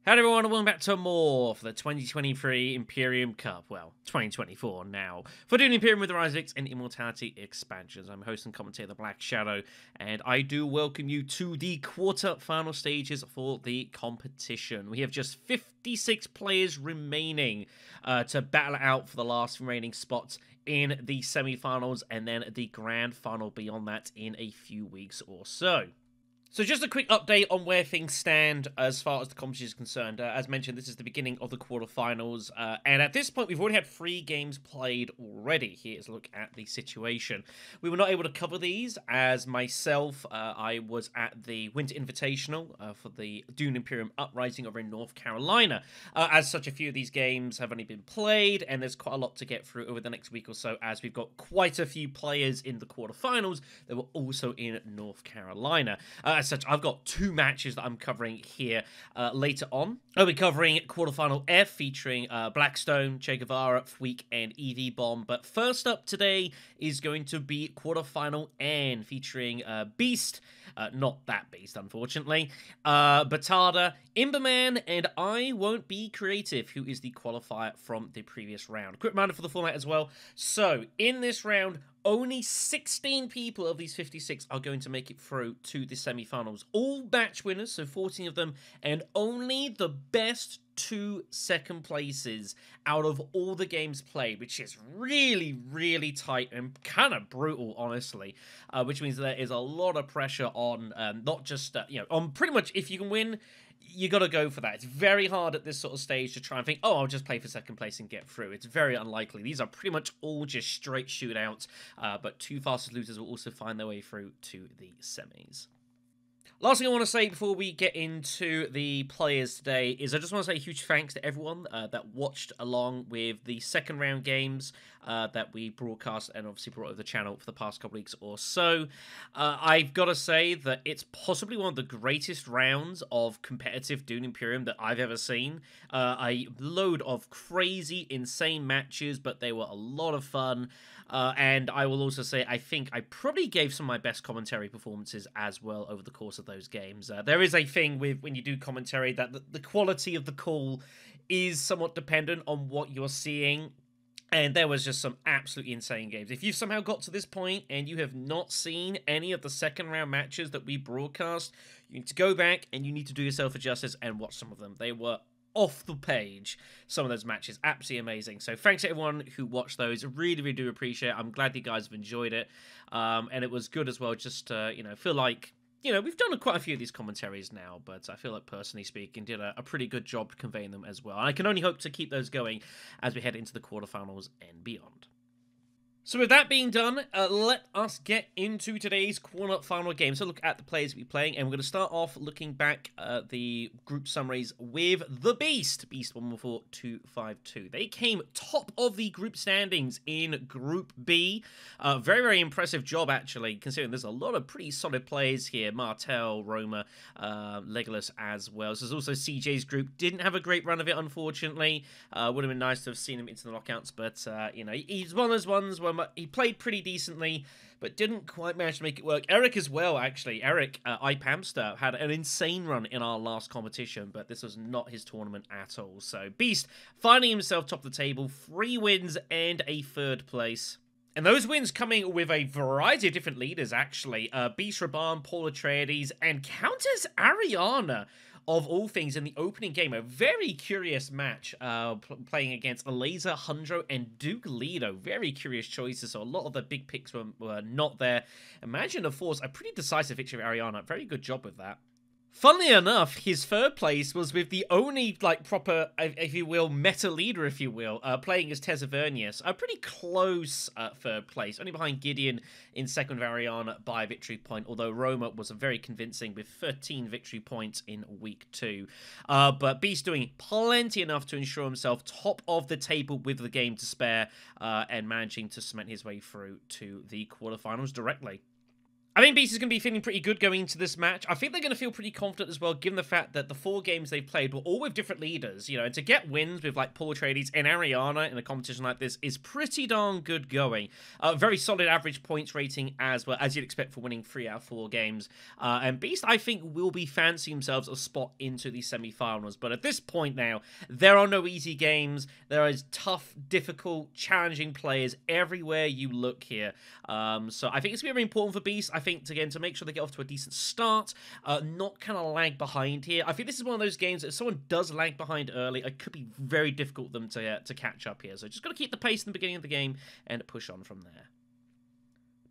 Hello everyone and welcome back to more for the 2023 Imperium Cup. Well, 2024 now. For Dune Imperium with the Rise of X and Immortality expansions. I'm host and commentator BlackShadow, and I do welcome you to the quarter-final stages for the competition. We have just 56 players remaining to battle out for the last remaining spots in the semi-finals and then the grand final beyond that in a few weeks or so. So just a quick update on where things stand as far as the competition is concerned. As mentioned, this is the beginning of the quarterfinals, and at this point, we've already had 3 games played already. Here's a look at the situation. We were not able to cover these, as myself, I was at the Winter Invitational for the Dune Imperium Uprising over in North Carolina. As such, a few of these games have only been played, and there's quite a lot to get through over the next week or so, as we've got quite a few players in the quarterfinals that were also in North Carolina. As such, I've got 2 matches that I'm covering here later on. I'll be covering quarterfinal F featuring Blackstone, Che Guevara, Fweek, and Bomb. But first up today is going to be quarterfinal N featuring Beast, not that Beast, unfortunately, Batada, Imbaman, and iwontbecreative, who is the qualifier from the previous round. Quick reminder for the format as well. So, in this round, only 16 people of these 56 are going to make it through to the semi-finals. All match winners, so 14 of them, and only the best 2 second places out of all the games played, which is really, really tight and kind of brutal, honestly. Which means there is a lot of pressure on not just, on pretty much if you can win, you got to go for that. It's very hard at this sort of stage to try and think, oh, I'll just play for second place and get through. It's very unlikely. These are pretty much all just straight shootouts, but 2 fastest losers will also find their way through to the semis. Last thing I want to say before we get into the players today is I just want to say a huge thanks to everyone that watched along with the second round games that we broadcast and obviously brought over the channel for the past couple weeks or so. I've got to say that it's possibly one of the greatest rounds of competitive Dune Imperium that I've ever seen. A load of crazy, insane matches, but they were a lot of fun. And I will also say I think I probably gave some of my best commentary performances as well over the course of those games. There is a thing with when you do commentary that the quality of the call is somewhat dependent on what you're seeing. And there was just some absolutely insane games. If you've somehow got to this point and you have not seen any of the second round matches that we broadcast, you need to go back and you need to do yourself a justice and watch some of them. They were off the page, some of those matches. Absolutely amazing. So thanks to everyone who watched those. I really, really do appreciate it. I'm glad you guys have enjoyed it. And it was good as well, just to, feel like, we've done quite a few of these commentaries now, but I feel like, personally speaking, did a pretty good job conveying them as well. And I can only hope to keep those going as we head into the quarterfinals and beyond. So with that being done, let us get into today's quarterfinal game. So look at the players we'll be playing, and we're going to start off looking back at the group summaries with the Beast. Beast 114252. They came top of the group standings in Group B. Very, very impressive job, actually, considering there's a lot of pretty solid players here. Martel, Roma, Legolas as well. So there's also CJ's group. Didn't have a great run of it, unfortunately. Would have been nice to have seen him into the knockouts, but, he's one of those ones where he played pretty decently, but didn't quite manage to make it work. Eric as well, actually. Eric, iPamster, had an insane run in our last competition, but this was not his tournament at all. So Beast finding himself top of the table, 3 wins and a 3rd place. And those wins coming with a variety of different leaders, actually. Beast Raban, Paul Atreides, and Countess Ariana, of all things, in the opening game. A very curious match, playing against Eliza, Hundro, and Duke Lido. Very curious choices, so a lot of the big picks were not there. Imagine, of course, a pretty decisive victory of Ariana. Very good job with that. Funnily enough, his 3rd place was with the only, proper, if you will, meta leader, if you will, playing as Tezzavernius. A pretty close 3rd place, only behind Gideon in 2nd Ariana by a victory point, although Roma was very convincing with 13 victory points in week 2. But Beast doing plenty enough to ensure himself top of the table with the game to spare, and managing to cement his way through to the quarterfinals directly. I think Beast is going to be feeling pretty good going into this match. I think they're going to feel pretty confident as well, given the fact that the 4 games they've played were all with different leaders, you know, and to get wins with, like, Paul Atreides and Ariana in a competition like this is pretty darn good going. Very solid average points rating as well, as you'd expect for winning 3 out of 4 games. And Beast, I think, will be fancying themselves a spot into the semi-finals. But at this point now, there are no easy games. There is tough, difficult, challenging players everywhere you look here. So I think it's going to be very important for Beast. I think, again, to make sure they get off to a decent start, not kind of lag behind here. I think this is one of those games that if someone does lag behind early, it could be very difficult for them to catch up here. So just got to keep the pace in the beginning of the game and push on from there.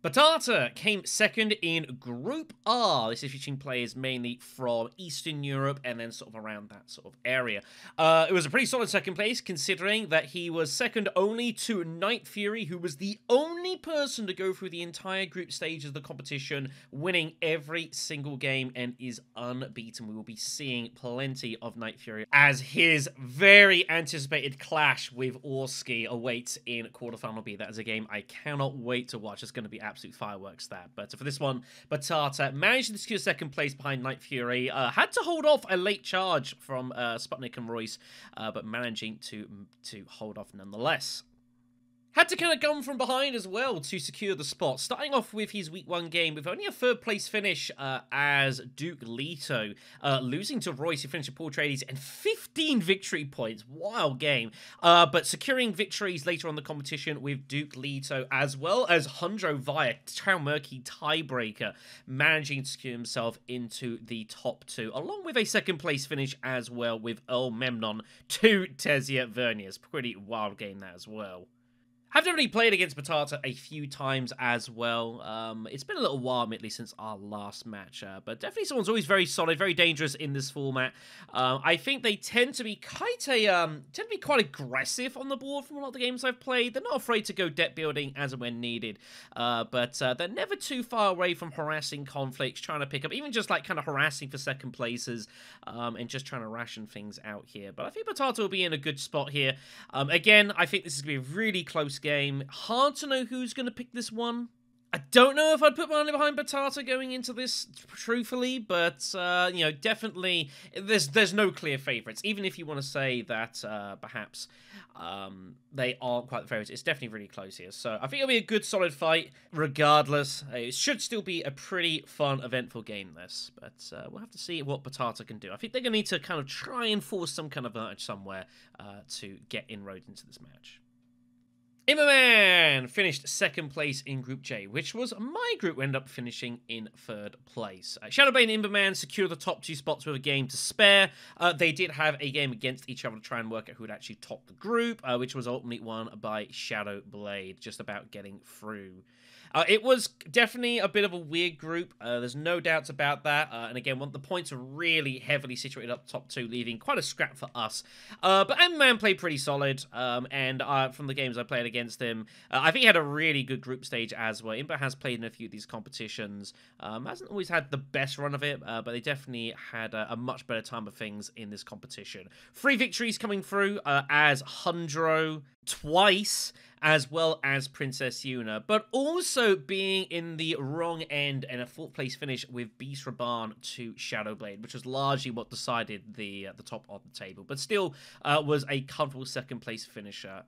Batata came second in Group R. This is featuring players mainly from Eastern Europe and then sort of around that sort of area. It was a pretty solid second place, considering that he was second only to Night Fury, who was the only person to go through the entire group stages of the competition, winning every single game and is unbeaten. We will be seeing plenty of Night Fury as his very anticipated clash with Orski awaits in quarterfinal B. That is a game I cannot wait to watch. It's going to be absolute fireworks there. But for this one, Batata managed to secure second place behind Night Fury. Had to hold off a late charge from Sputnik and Royce, but managing to hold off nonetheless. Had to kind of come from behind as well to secure the spot. Starting off with his Week 1 game with only a 3rd place finish as Duke Leto. Losing to Royce, who finished with Paul Atreides, and 15 victory points. Wild game. But securing victories later on the competition with Duke Leto, as well as Hundro via murky tiebreaker, managing to secure himself into the top 2, along with a 2nd place finish as well with Earl Memnon to Tesia Vernius. Pretty wild game that as well. I've definitely played against Batata a few times as well. It's been a little while, admittedly, since our last match, but definitely someone's always very solid, very dangerous in this format. I think they tend to be quite aggressive on the board from a lot of the games I've played. They're not afraid to go deck building as and when needed, but they're never too far away from harassing conflicts, trying to pick up, even just like kind of harassing for 2nd places, and just trying to ration things out here. But I think Batata will be in a good spot here. Again, I think this is going to be a really close game. Hard to know who's going to pick this one. I don't know if I'd put money behind Batata going into this, truthfully, but, you know, definitely, there's no clear favourites. Even if you want to say that, perhaps, they aren't quite the favourites, it's definitely really close here. So, I think it'll be a good, solid fight, regardless. It should still be a pretty fun, eventful game, this, but we'll have to see what Batata can do. I think they're going to need to kind of try and force some kind of advantage somewhere to get inroads into this match. Imbaman finished 2nd place in Group J, which was my group, ended up finishing in 3rd place. Shadowbane and Imbaman secured the top 2 spots with a game to spare. They did have a game against each other to try and work out who would actually top the group, which was ultimately won by Shadowblade, just about getting through. It was definitely a bit of a weird group. There's no doubts about that. And again, the points are really heavily situated up top 2, leaving quite a scrap for us. But Imbaman played pretty solid. And from the games I played against him, I think he had a really good group stage as well. Imba has played in a few of these competitions. Hasn't always had the best run of it, but they definitely had a much better time of things in this competition. 3 victories coming through as Hundro twice, as well as Princess Yuna, but also being in the wrong end and a 4th place finish with Beast Raban to Shadowblade, which was largely what decided the top of the table, but still was a comfortable 2nd place finisher.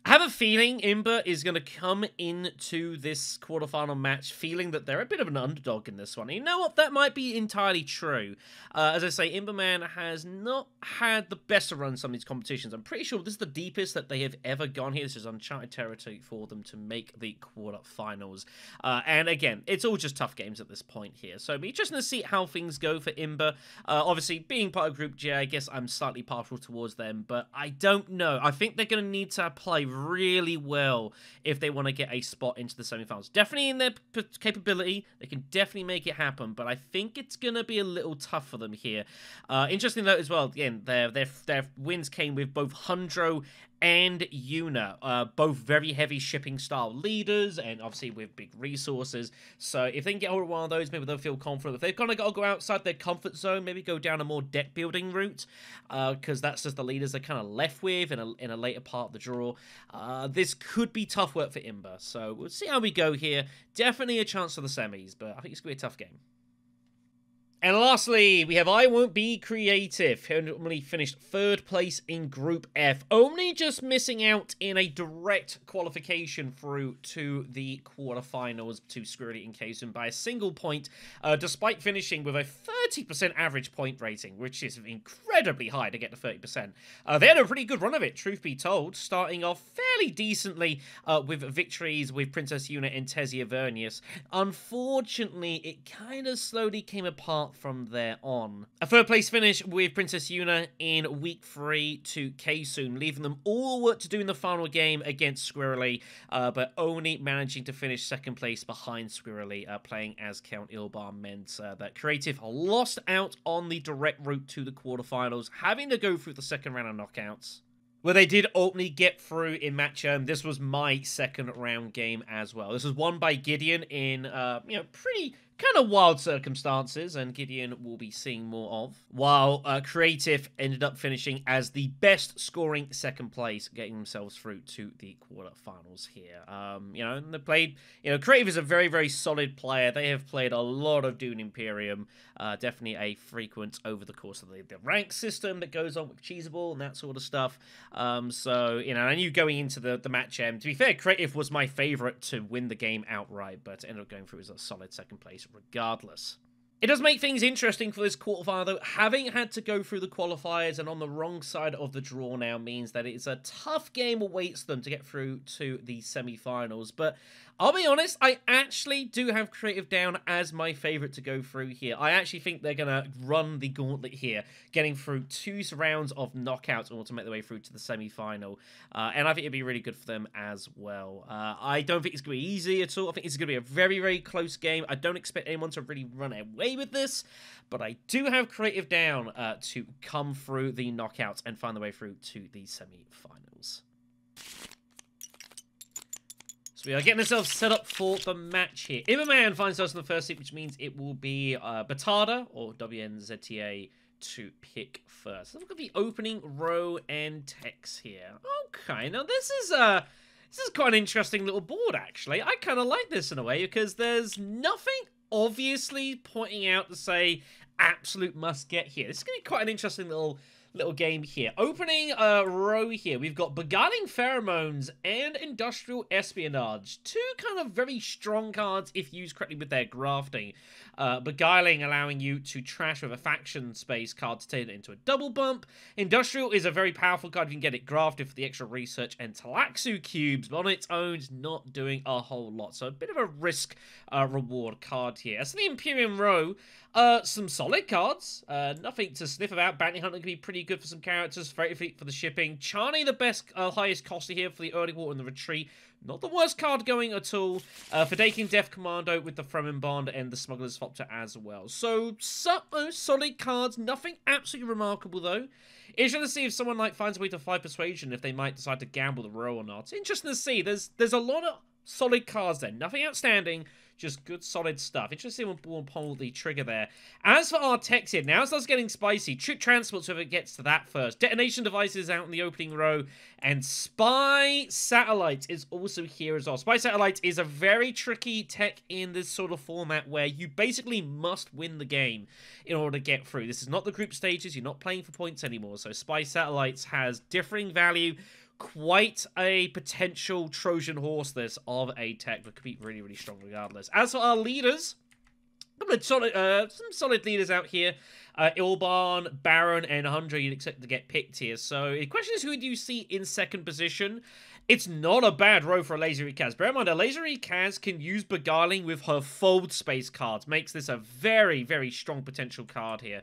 I have a feeling Imba is going to come into this quarterfinal match feeling that they're a bit of an underdog in this one. And you know what? That might be entirely true. As I say, Imbaman has not had the best of runs in some of these competitions. I'm pretty sure this is the deepest that they have ever gone here. This is uncharted territory for them to make the quarterfinals. And again, it's all just tough games at this point here. So it'll be interesting to see how things go for Imba. Obviously, being part of Group J, I guess I'm slightly partial towards them, but I don't know. I think they're going to need to play really well if they want to get a spot into the semifinals. Definitely in their capability, they can definitely make it happen, but I think it's going to be a little tough for them here. Interesting though as well, again, their wins came with both Hundro and Yuna, both very heavy shipping style leaders, and obviously with big resources. So if they can get hold of one of those, maybe they'll feel confident. If they've kind of got to go outside their comfort zone, maybe go down a more deck building route, because that's just the leaders they're kind of left with in a later part of the draw. This could be tough work for Imba, so we'll see how we go here. Definitely a chance for the semis, but I think it's going to be a tough game. And lastly, we have iwontbecreative, who normally finished 3rd place in Group F, only just missing out in a direct qualification through to the quarterfinals to Squirrely and Kazun by a single point, despite finishing with a 30% average point rating, which is incredibly high to get to 30%. They had a pretty good run of it, truth be told, starting off fairly decently with victories with Princess Yuna and Tessia Vernius. Unfortunately, it kind of slowly came apart from there on. A 3rd place finish with Princess Yuna in week 3 to Kazun, leaving them all the work to do in the final game against Squirrely, but only managing to finish 2nd place behind Squirrely, playing as Count Ilbar meant that Creative lost out on the direct route to the quarterfinals, having to go through the 2nd round of knockouts. Where they did ultimately get through in match. This was my 2nd round game as well. This was won by Gideon in, pretty kind of wild circumstances, and Gideon will be seeing more of. While Creative ended up finishing as the best scoring 2nd place, getting themselves through to the quarterfinals here. And they played, Creative is a very, very solid player. They have played a lot of Dune Imperium. Definitely a frequent over the course of the rank system that goes on with Cheesable and that sort of stuff. I knew going into the match, to be fair, Creative was my favorite to win the game outright, but ended up going through as a solid 2nd place regardless. It does make things interesting for this quarterfinal, though. Having had to go through the qualifiers and on the wrong side of the draw now means that it's a tough game awaits them to get through to the semi-finals. But I'll be honest, I actually do have Creative down as my favorite to go through here. I actually think they're going to run the gauntlet here, getting through 2 rounds of knockouts in order to make their way through to the semi-final. And I think it'd be really good for them as well. I don't think it's going to be easy at all. I think it's going to be a very, very close game. I don't expect anyone to really run away with this, but I do have Creative down to come through the knockouts and find their way through to the semi-finals. So we are getting ourselves set up for the match here. Imbaman finds us in the 1st seat, which means it will be Batada or WNZTA to pick first. Let's look at the opening row and text here. Okay, now this is quite an interesting little board, actually. I kind of like this in a way because there's nothing obviously pointing out to say absolute must get here. This is going to be quite an interesting little game here. Opening row here, we've got Beguiling Pheromones and Industrial Espionage. 2 kind of very strong cards if used correctly with their grafting. Beguiling allowing you to trash with a faction space card to turn it into a double bump. Industrial is a very powerful card. You can get it grafted for the extra research and Talaxu cubes, but on its own is not doing a whole lot. So a bit of a risk reward card here. As for the Imperium row, some solid cards. Nothing to sniff about. Bounty Hunter can be pretty good for some characters. Very fleet for the shipping. Charney, the best, highest coster here for the early war and the retreat. Not the worst card going at all. Fordaking Death Commando with the Fremen Bond and the Smuggler's Phopter as well. So, solid cards. Nothing absolutely remarkable, though. Interesting to see if someone finds a way to fly Persuasion, if they might decide to gamble the row or not. Interesting to see. There's a lot of solid cards there. Nothing outstanding. Just good, solid stuff. Interesting when we'll pull the trigger there. As for our text here, now it starts getting spicy. Troop transports, whoever gets to that first. Detonation devices out in the opening row. And Spy Satellite is also here as well. Spy Satellite is a very tricky tech in this sort of format where you basically must win the game in order to get through. This is not the group stages. You're not playing for points anymore. So Spy Satellites has differing value. Quite a potential Trojan horse this of a tech, but could be really, really strong regardless. As for our leaders, some solid leaders out here. Ilban, Baron, and Hundra you'd expect to get picked here. So the question is, who do you see in 2nd position? It's not a bad row for a Lasery Kaz. Bear in mind, a Lasery Kaz can use Beguiling with her fold space cards. Makes this a very, very strong potential card here.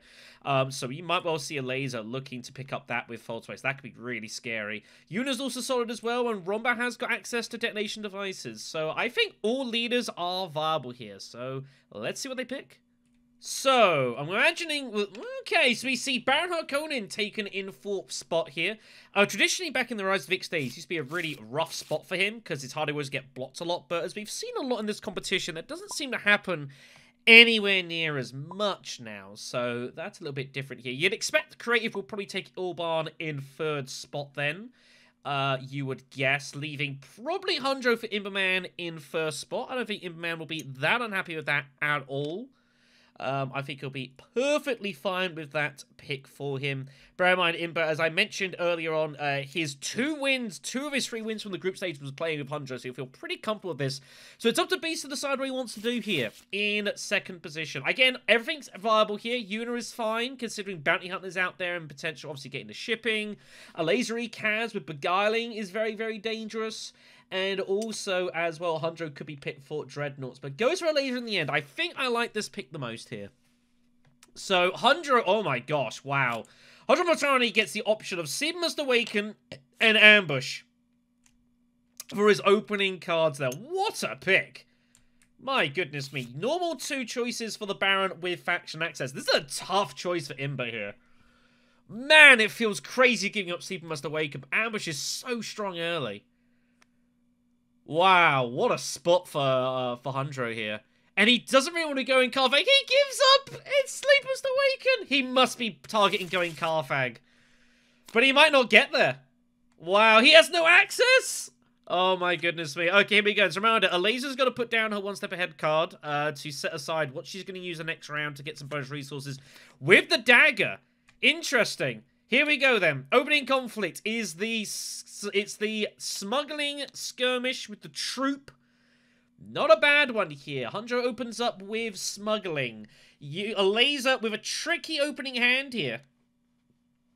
So you might well see a Laser looking to pick up that with fold space. That could be really scary. Yuna's also solid as well, and Romba has got access to detonation devices. So I think all leaders are viable here. So let's see what they pick. So, I'm imagining... Okay, so we see Baron Harkonnen taken in 4th spot here. Traditionally, back in the Rise of Vix days, used to be a really rough spot for him, because his Hardy Warriors get blocked a lot, but as we've seen a lot in this competition, that doesn't seem to happen anywhere near as much now, so that's a little bit different here. You'd expect the creative will probably take Ilban in 3rd spot then. You would guess, leaving probably Hundro for Imbaman in 1st spot. I don't think Imbaman will be that unhappy with that at all. I think he'll be perfectly fine with that pick for him. Bear in mind, Imba, as I mentioned earlier on, his 2 of his 3 wins from the group stage was playing with Hundra, so he'll feel pretty comfortable with this. So it's up to Beast to decide what he wants to do here in 2nd position. Again, everything's viable here. Yuna is fine, considering Bounty Hunters out there and potential, obviously, getting the shipping. A Lasery Kaz with Beguiling is very, very dangerous. And also, as well, Hundro could be picked for Dreadnoughts, but goes for a laser in the end. I think I like this pick the most here. So, Hundro, oh my gosh, wow. Hundro Motarani gets the option of Seed Must Awaken and Ambush for his opening cards there. What a pick. My goodness me. Normal 2 choices for the Baron with Faction Access. This is a tough choice for Imba here. Man, it feels crazy giving up Seed Must Awaken. Ambush is so strong early. Wow, what a spot for Hundro here. And he doesn't really want to go in Carfag. He gives up! It's Sleep Must Awaken! He must be targeting going Carfag. But he might not get there. Wow, he has no access? Oh my goodness me. Okay, here we go. So remember, Alaza's got to put down her 1 step ahead card to set aside what she's going to use the next round to get some bonus resources with the dagger. Interesting. Here we go then. Opening conflict is the smuggling skirmish with the troop. Not a bad one here. Hundro opens up with smuggling. A laser with a tricky opening hand here.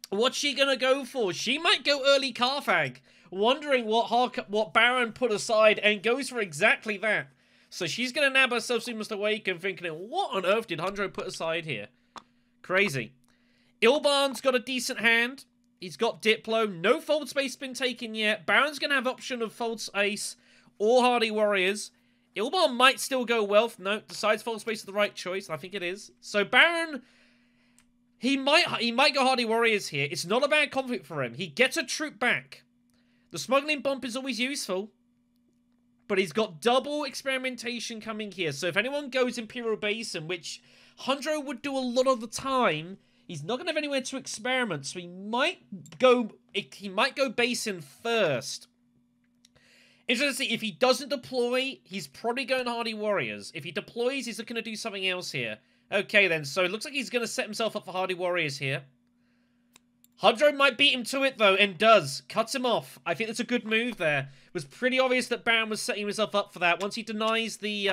What's she gonna go for? She might go early Carfag, wondering what Baron put aside, and goes for exactly that. So she's gonna nab herself Seed Must Awaken, thinking, what on earth did Hundro put aside here? Crazy. Ilban's got a decent hand. He's got Diplo. No Fold Space been taken yet. Baron's going to have option of Fold Space or Hardy Warriors. Ilban might still go Wealth. No, decides Fold Space is the right choice. I think it is. So Baron, he might go Hardy Warriors here. It's not a bad conflict for him. He gets a troop back. The smuggling bump is always useful. But he's got double experimentation coming here. So if anyone goes Imperial Basin, which Hundro would do a lot of the time, he's not going to have anywhere to experiment, so he might go Basin first. Interesting to see, if he doesn't deploy, he's probably going Hardy Warriors. If he deploys, he's looking to do something else here. Okay then, so it looks like he's going to set himself up for Hardy Warriors here. Hundro might beat him to it though, and does. Cuts him off. I think that's a good move there. It was pretty obvious that Baron was setting himself up for that. Once he denies the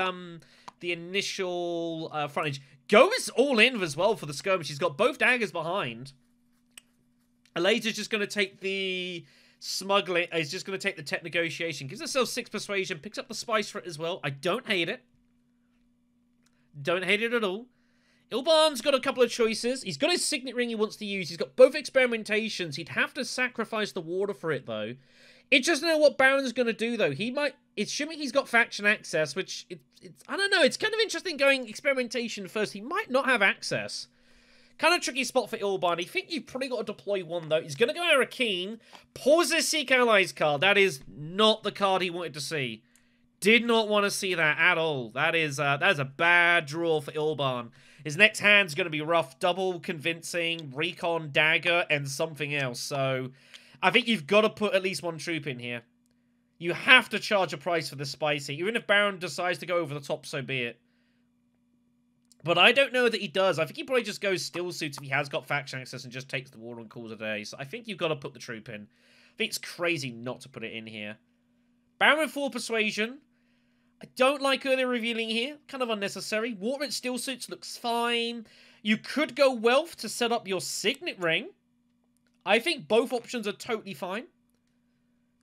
initial frontage. Goes all in as well for the skirmish. He's got both daggers behind. Alaza's just going to take the smuggling. He's just going to take the tech negotiation. Gives himself 6 persuasion. Picks up the spice for it as well. I don't hate it. Don't hate it at all. Ilban's got a couple of choices. He's got his signet ring he wants to use. He's got both experimentations. He'd have to sacrifice the water for it, though. Interesting to know what Baron's going to do, though. He might... Assuming he's got faction access, which... I don't know. It's kind of interesting going experimentation first. He might not have access. Kind of tricky spot for Ilban. I think you've probably got to deploy one, though. He's going to go Arrakis. Pause his Seek Allies card. That is not the card he wanted to see. Did not want to see that at all. That is a bad draw for Ilban. His next hand's going to be rough. Double convincing, recon, dagger, and something else. So... I think you've got to put at least one troop in here. You have to charge a price for this spicy. Even if Baron decides to go over the top, so be it. But I don't know that he does. I think he probably just goes still suits if he has got faction access and just takes the war and calls it a day. So I think you've got to put the troop in. I think it's crazy not to put it in here. Baron with 4 persuasion. I don't like early revealing here. Kind of unnecessary. Water at still suits looks fine. You could go wealth to set up your signet ring. I think both options are totally fine.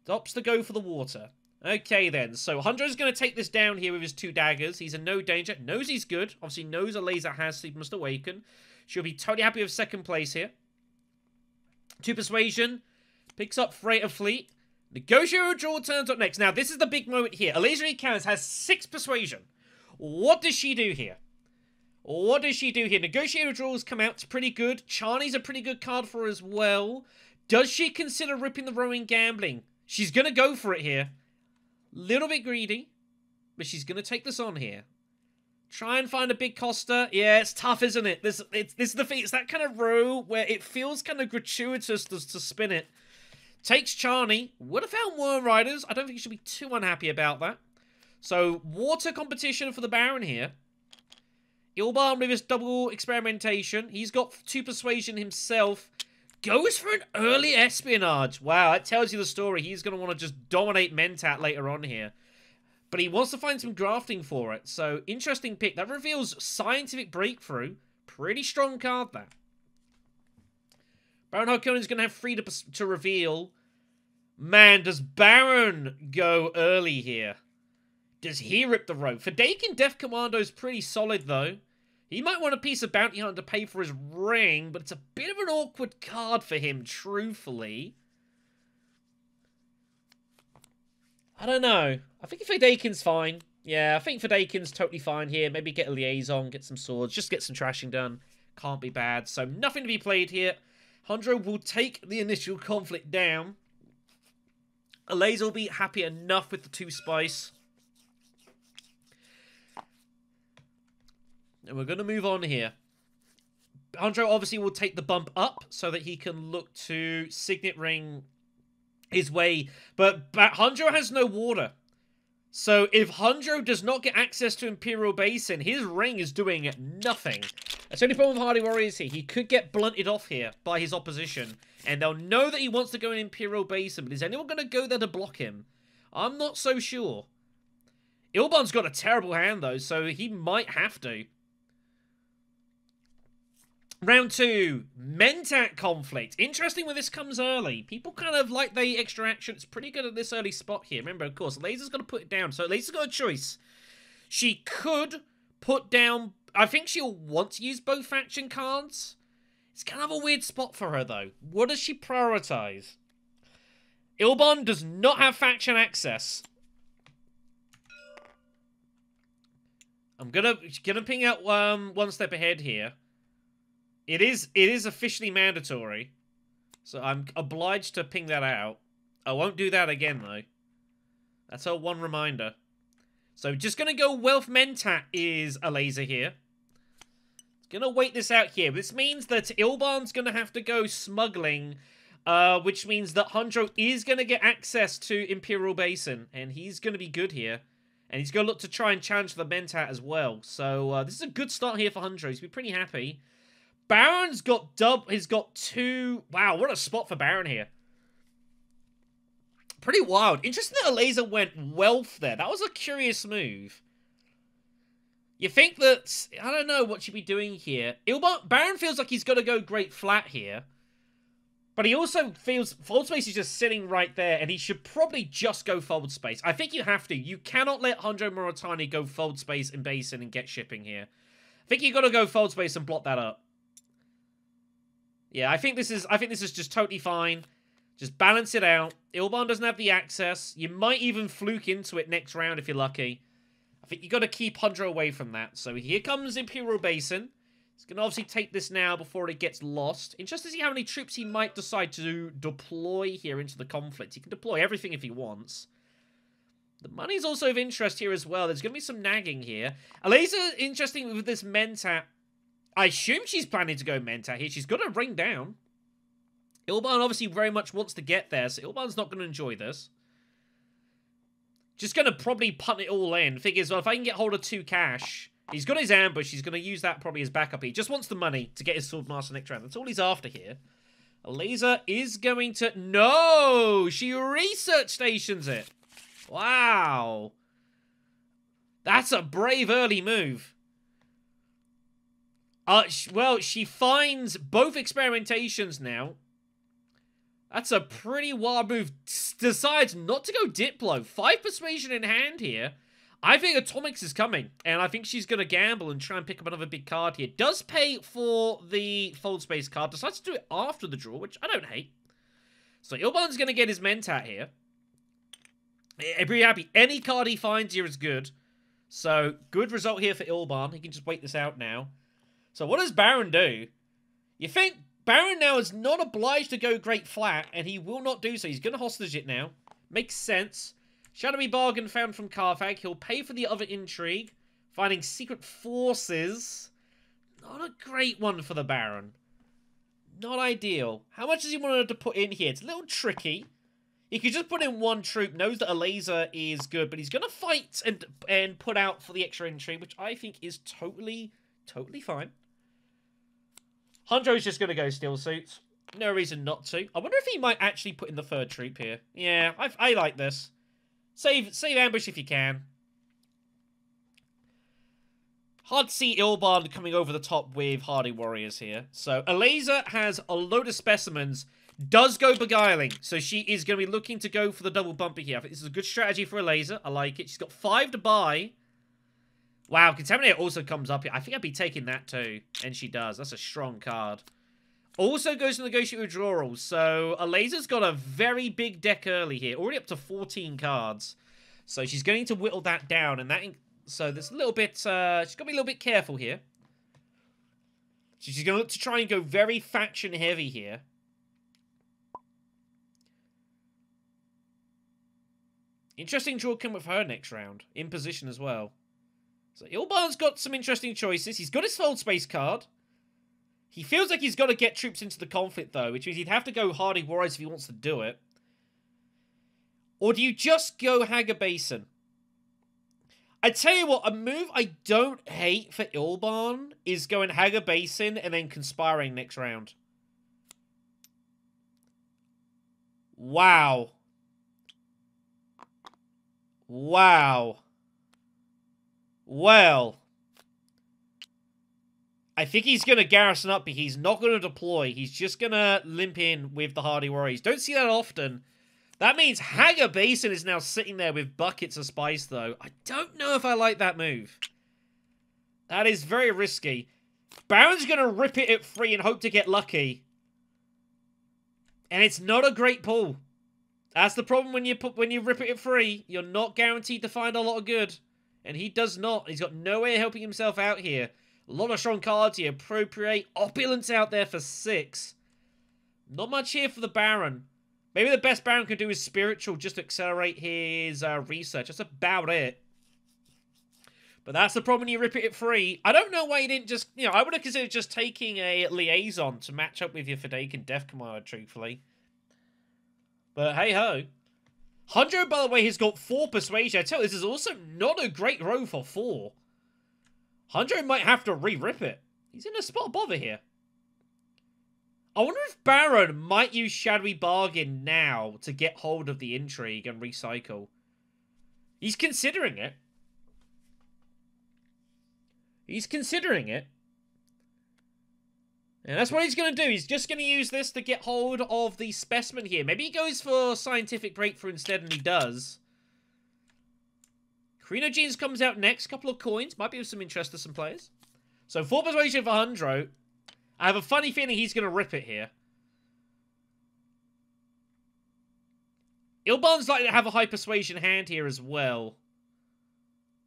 Opts to go for the water. Okay then, so Hundro's going to take this down here with his 2 daggers. He's in no danger. Knows he's good. Obviously knows a laser has Sleep Must Awaken. She'll be totally happy with 2nd place here. 2 persuasion. Picks up Freighter Fleet. Negotiator draw turns up next. Now, this is the big moment here. Lasery Kaz has 6 persuasion. What does she do here? What does she do here? Negotiator Draws come out. It's pretty good. Charney's a pretty good card for her as well. Does she consider ripping the Rowan Gambling? She's going to go for it here. Little bit greedy, but she's going to take this on here. Try and find a big coster. Yeah, it's tough, isn't it? This is the thing. It's that kind of row where it feels kind of gratuitous to spin it. Takes Charney. Would have found more riders. I don't think you should be too unhappy about that. So, water competition for the Baron here. Imbaman with his double experimentation. He's got 2 persuasion himself. Goes for an early espionage. Wow, that tells you the story. He's going to want to just dominate Mentat later on here. But he wants to find some grafting for it. So, interesting pick. That reveals Scientific Breakthrough. Pretty strong card, that. Baron Harkonnen's going to have 3 to reveal. Man, does Baron go early here? Does he rip the rope? Fadakin Death Commando is pretty solid, though. He might want a piece of Bounty Hunter to pay for his ring, but it's a bit of an awkward card for him, truthfully. I don't know. I think Fadakin's fine. Yeah, I think Fadakin's totally fine here. Maybe get a liaison, get some swords, just get some trashing done. Can't be bad. So nothing to be played here. Hundro will take the initial conflict down. Alaze will be happy enough with the 2 spice. And we're going to move on here. Hundro obviously will take the bump up so that he can look to Signet Ring his way. But Hundro has no water. So if Hundro does not get access to Imperial Basin, his ring is doing nothing. That's the only problem with Hardy Warriors here. He could get blunted off here by his opposition. And they'll know that he wants to go in Imperial Basin. But is anyone going to go there to block him? I'm not so sure. Imbaman's got a terrible hand, though, so he might have to. Round 2, Mentat conflict. Interesting when this comes early. People kind of like the extra action. It's pretty good at this early spot here. Remember, of course, Laser's got to put it down. So Laser's got a choice. She could put down... I think she'll want to use both faction cards. It's kind of a weird spot for her, though. What does she prioritize? Imbaman does not have faction access. I'm gonna ping out one step ahead here. It is officially mandatory, so I'm obliged to ping that out. I won't do that again, though. That's our one reminder. So just going to go Wealth Mentat is a laser here. Going to wait this out here. This means that Imbaman's going to have to go smuggling, which means that Hundro is going to get access to Imperial Basin, and he's going to be good here. And he's going to look to try and challenge the Mentat as well. So this is a good start here for Hundro. He's be pretty happy. Baron's got he's got 2... Wow, what a spot for Baron here. Pretty wild. Interesting that a laser went Wealth there. That was a curious move. You think that... I don't know what she'd be doing here. Baron feels like he's got to go Great Flat here. But he also feels... Fold Space is just sitting right there, and he should probably just go Fold Space. I think you have to. You cannot let Hundro Moritani go Fold Space in Basin and get shipping here. I think you got to go Fold Space and block that up. Yeah, I think this is just totally fine. Just balance it out. Imbaman doesn't have the access. You might even fluke into it next round if you're lucky. I think you got to keep Hundro away from that. So here comes Imperial Basin. He's going to obviously take this now before it gets lost. Interested to see how many troops he might decide to deploy here into the conflict. He can deploy everything if he wants. The money's also of interest here as well. There's going to be some nagging here. Alaza, interesting with this Mentat. I assume she's planning to go Mentat here. She's got her ring down. Imbaman obviously very much wants to get there, so Imbaman's not going to enjoy this. Just going to probably punt it all in. Figures, well, if I can get hold of 2 cash... He's got his ambush. He's going to use that probably as backup. He just wants the money to get his Swordmaster next round. That's all he's after here. Alaza is going to... No! She research stations it. Wow. That's a brave early move. Well, she finds both experimentations now. That's a pretty wild move. Decides not to go Diplo. 5 persuasion in hand here. I think Atomics is coming. And I think she's going to gamble and try and pick up another big card here. Does pay for the Fold Space card. Decides to do it after the draw, which I don't hate. So Imbaman's going to get his Mentat here. I'd be happy. Any card he finds here is good. So, good result here for Ilban. He can just wait this out now. So, what does Baron do? You think Baron now is not obliged to go great flat, and he will not do so. He's going to hostage it now. Makes sense. Shadowy bargain found from Savfk. He'll pay for the other intrigue. Finding secret forces. Not a great one for the Baron. Not ideal. How much does he want to put in here? It's a little tricky. He could just put in one troop, knows that a laser is good, but he's going to fight and put out for the extra intrigue, which I think is totally fine. Hundro's just going to go steel suits. No reason not to. I wonder if he might actually put in the third troop here. Yeah, I like this. Save ambush if you can. Hard to see Ilban coming over the top with hardy warriors here. So, Alaza has a load of specimens. Does go beguiling. So, she is going to be looking to go for the double bumper here. I think this is a good strategy for Alaza. I like it. She's got 5 to buy. Wow, Contaminator also comes up here. I think I'd be taking that too. And she does. That's a strong card. Also goes to negotiate withdrawals. So, Alaza's got a very big deck early here. Already up to 14 cards. So, she's going to whittle that down. And that... So, there's a little bit... she's got to be a little bit careful here. So she's going to look to try and go very faction heavy here. Interesting draw come with her next round. In position as well. So, Ilban's got some interesting choices. He's got his fold space card. He feels like he's got to get troops into the conflict, though, which means he'd have to go hardy warriors if he wants to do it. Or do you just go Haga Basin? I tell you what, a move I don't hate for Ilban is going Haga Basin and then conspiring next round. Wow. Wow. Well, I think he's going to garrison up, but he's not going to deploy. He's just going to limp in with the hardy warriors. Don't see that often. That means Haga Basin is now sitting there with buckets of spice, though. I don't know if I like that move. That is very risky. Baron's going to rip it at 3 and hope to get lucky. And it's not a great pull. That's the problem when you rip it at 3. You're not guaranteed to find a lot of good. And he does not. He's got no way of helping himself out here. A lot of strong cards here. Appropriate. Opulence out there for 6. Not much here for the Baron. Maybe the best Baron can do is Spiritual just to accelerate his research. That's about it. But that's the problem when you rip it at 3. I don't know why you didn't just... I would have considered just taking a Liaison to match up with your Fadakan Death Command, truthfully. But hey-ho. Hundred, by the way, has got 4 Persuasion. I tell you, this is also not a great row for 4. Hundred might have to re-rip it. He's in a spot of bother here. I wonder if Baron might use Shadowy Bargain now to get hold of the intrigue and recycle. He's considering it. He's considering it. And that's what he's going to do. He's just going to use this to get hold of the specimen here. Maybe he goes for Scientific Breakthrough instead, and he does. Carinogenes comes out next. Couple of coins. Might be of some interest to some players. So 4 Persuasion for Hundro. I have a funny feeling he's going to rip it here. Ilban's likely to have a high persuasion hand here as well.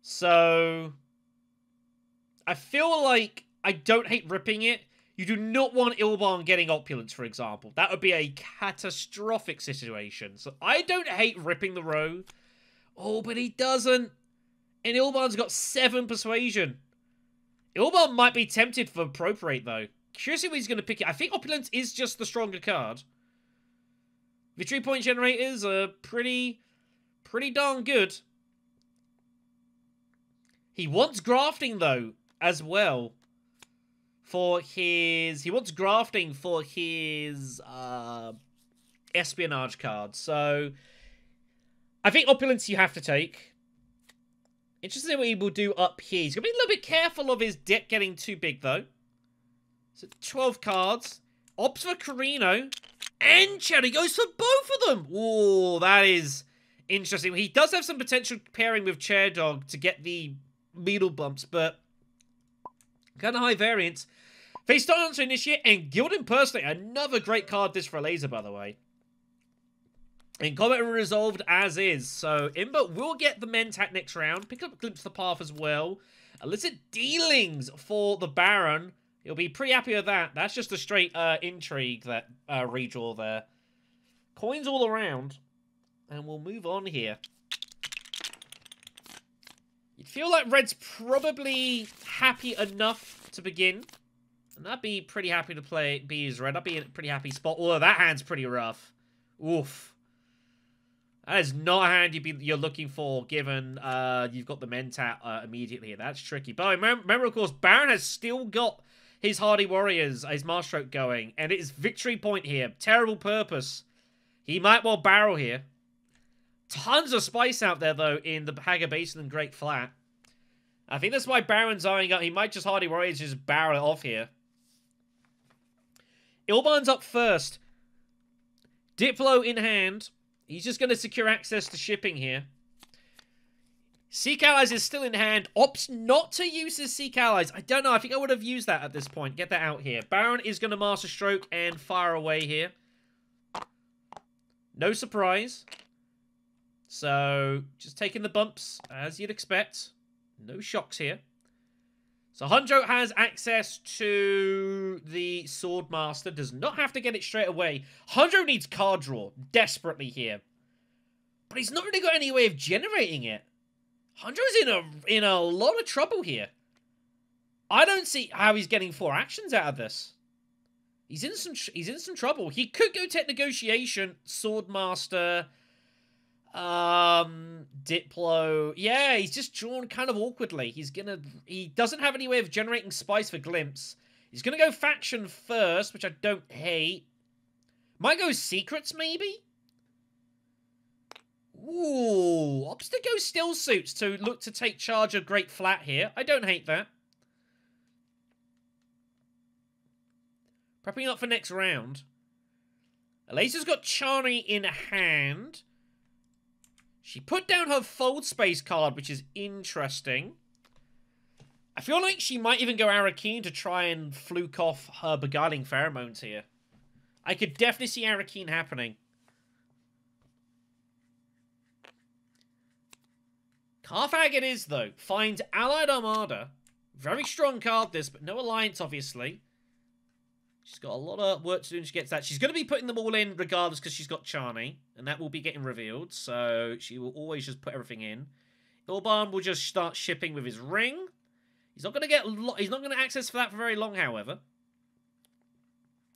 So, I feel like I don't hate ripping it. You do not want Ilban getting opulence, for example. That would be a catastrophic situation. So, I don't hate ripping the row. Oh, but he doesn't. And Ilban's got 7 persuasion. Ilban might be tempted for Appropriate, though. Curious if he's going to pick it. I think Opulence is just the stronger card. Victory point generators are pretty darn good. He wants grafting, though, as well. For his... He wants grafting for his espionage card. So, I think Opulence you have to take. Interesting what he will do up here. He's going to be a little bit careful of his deck getting too big, though. So 12 cards. Ops for Carino. And Cherry goes for both of them. Whoa, that is interesting. He does have some potential pairing with Chair Dog to get the needle bumps, but kind of high variance. Face Dance to initiate and Guild Impersonate. Another great card this for Laser, by the way. And combat resolved as is. So Imba will get the Mentat next round. Pick up a Glimpse of the Path as well. Illicit dealings for the Baron. He'll be pretty happy with that. That's just a straight intrigue, that redraw there. Coins all around. And we'll move on here. You'd feel like Red's probably happy enough to begin. And I'd be pretty happy to be as Red. I'd be in a pretty happy spot. Although that hand's pretty rough. Oof. That is not a hand you're looking for, given you've got the Mentat immediately. That's tricky. But remember, of course, Baron has still got his Hardy Warriors, his Marstroke going. And it is victory point here. Terrible purpose. He might well barrel here. Tons of spice out there, though, in the Haga Basin and Great Flat. I think that's why Baron's eyeing up. He might just Hardy Warriors just barrel it off here. Ilban's up first. Diplo in hand. He's just going to secure access to shipping here. Seek Allies is still in hand. Opts not to use his Seek Allies. I don't know. I think I would have used that at this point. Get that out here. Baron is going to Master Stroke and fire away here. No surprise. So, just taking the bumps, as you'd expect. No shocks here. So, Hunjo has access to the Swordmaster. Does not have to get it straight away. Hunjo needs card draw desperately here. But he's not really got any way of generating it. Hunjo's in a lot of trouble here. I don't see how he's getting 4 actions out of this. He's in some trouble. He could go Tech Negotiation, Swordmaster, Diplo. Yeah, he's just drawn kind of awkwardly. He doesn't have any way of generating spice for Glimpse. He's gonna go Faction first, which I don't hate. Might go Secrets, maybe? Ooh, opts to go Still Suits to look to take charge of Great Flat here. I don't hate that. Prepping up for next round. Elisa's got Charney in hand. She put down her Fold Space card, which is interesting. I feel like she might even go Arrakis to try and fluke off her Beguiling Pheromones here. I could definitely see Arrakis happening. Carthag it is, though. Finds Allied Armada. Very strong card, this, but no alliance, obviously. She's got a lot of work to do when she gets that. She's going to be putting them all in regardless because she's got Charney. And that will be getting revealed. So she will always just put everything in. Ilban will just start shipping with his ring. He's not going to get he's not going to access for that for very long, however.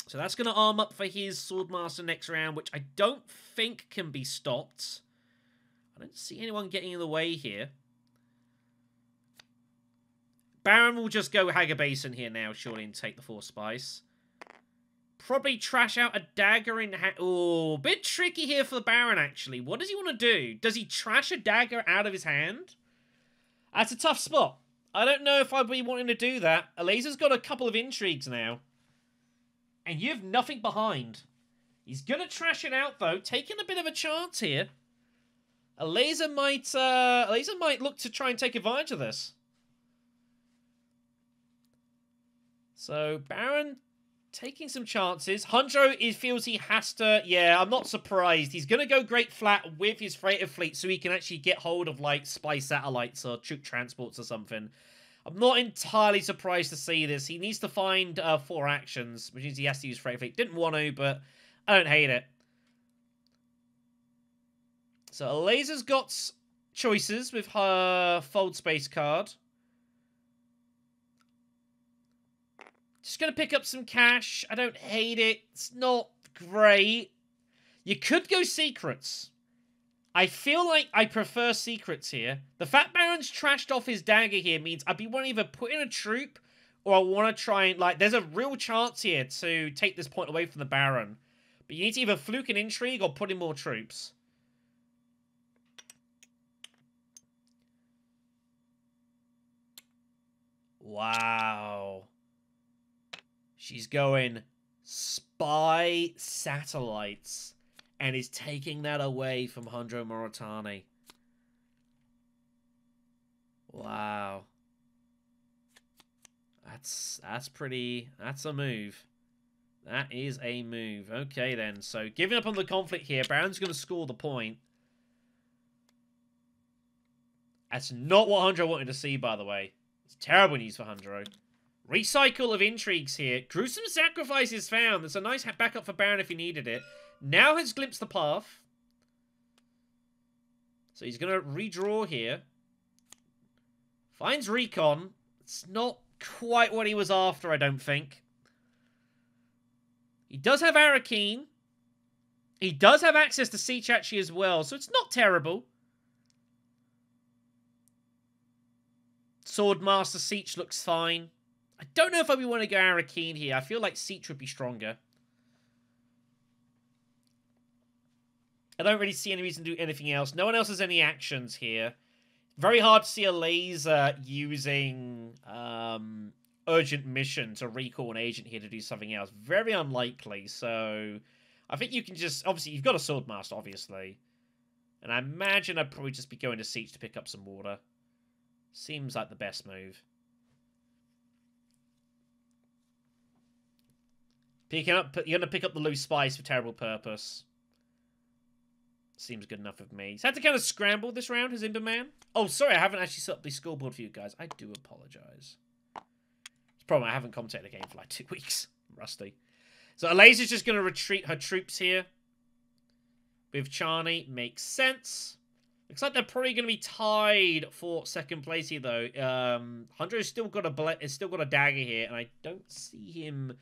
So that's going to arm up for his Swordmaster next round, which I don't think can be stopped. I don't see anyone getting in the way here. Baron will just go Haga Basin here now, surely, and take the 4 spice. Probably trash out a dagger in hand. Oh, bit tricky here for the Baron, actually. What does he want to do? Does he trash a dagger out of his hand? That's a tough spot. I don't know if I'd be wanting to do that. Eliza's got a couple of intrigues now. And you have nothing behind. He's going to trash it out, though. Taking a bit of a chance here. Eliza might look to try and take advantage of this. So, Baron taking some chances. Hunjo feels he has to... Yeah, I'm not surprised. He's going to go Great Flat with his freighter fleet so he can actually get hold of, like, spy satellites or troop transports or something. I'm not entirely surprised to see this. He needs to find 4 actions, which means he has to use freighter fleet. Didn't want to, but I don't hate it. So, Eliza's got choices with her Fold Space card. Just going to pick up some cash. I don't hate it. It's not great. You could go Secrets. I feel like I prefer Secrets here. The fact Baron's trashed off his dagger here means I'd be wanting to either put in a troop or I want to try and, like, there's a real chance here to take this point away from the Baron. But you need to either fluke an intrigue or put in more troops. Wow. She's going spy satellites and is taking that away from Hunjo Moritani. Wow. That's a move. That is a move. Okay, then. So, giving up on the conflict here. Baron's going to score the point. That's not what Hundro wanted to see, by the way. It's terrible news for Hundro. Recycle of intrigues here. Gruesome sacrifice is found. There's a nice backup for Baron if he needed it. Now has glimpsed the path. So he's going to redraw here. Finds Recon. It's not quite what he was after, I don't think. He does have Arrakis. He does have access to Siege actually as well, so it's not terrible. Swordmaster Siege looks fine. I don't know if I would want to go Arrakis here. I feel like Siege would be stronger. I don't really see any reason to do anything else. No one else has any actions here. Very hard to see a laser using urgent mission to recall an agent here to do something else. Very unlikely. So I think you can just... Obviously, you've got a Swordmaster, obviously. And I imagine I'd probably just be going to Siege to pick up some water. Seems like the best move. You're going to pick up the loose spice for terrible purpose. Seems good enough with me. He's had to kind of scramble this round, has Imbaman. Oh, sorry, I haven't actually set up the scoreboard for you guys. I do apologise. It's a problem, I haven't commentated the game for like 2 weeks. I'm rusty. So Alaza's just going to retreat her troops here. With Charney. Makes sense. Looks like they're probably going to be tied for second place here, though. Hunter's still got a dagger here, and I don't see him...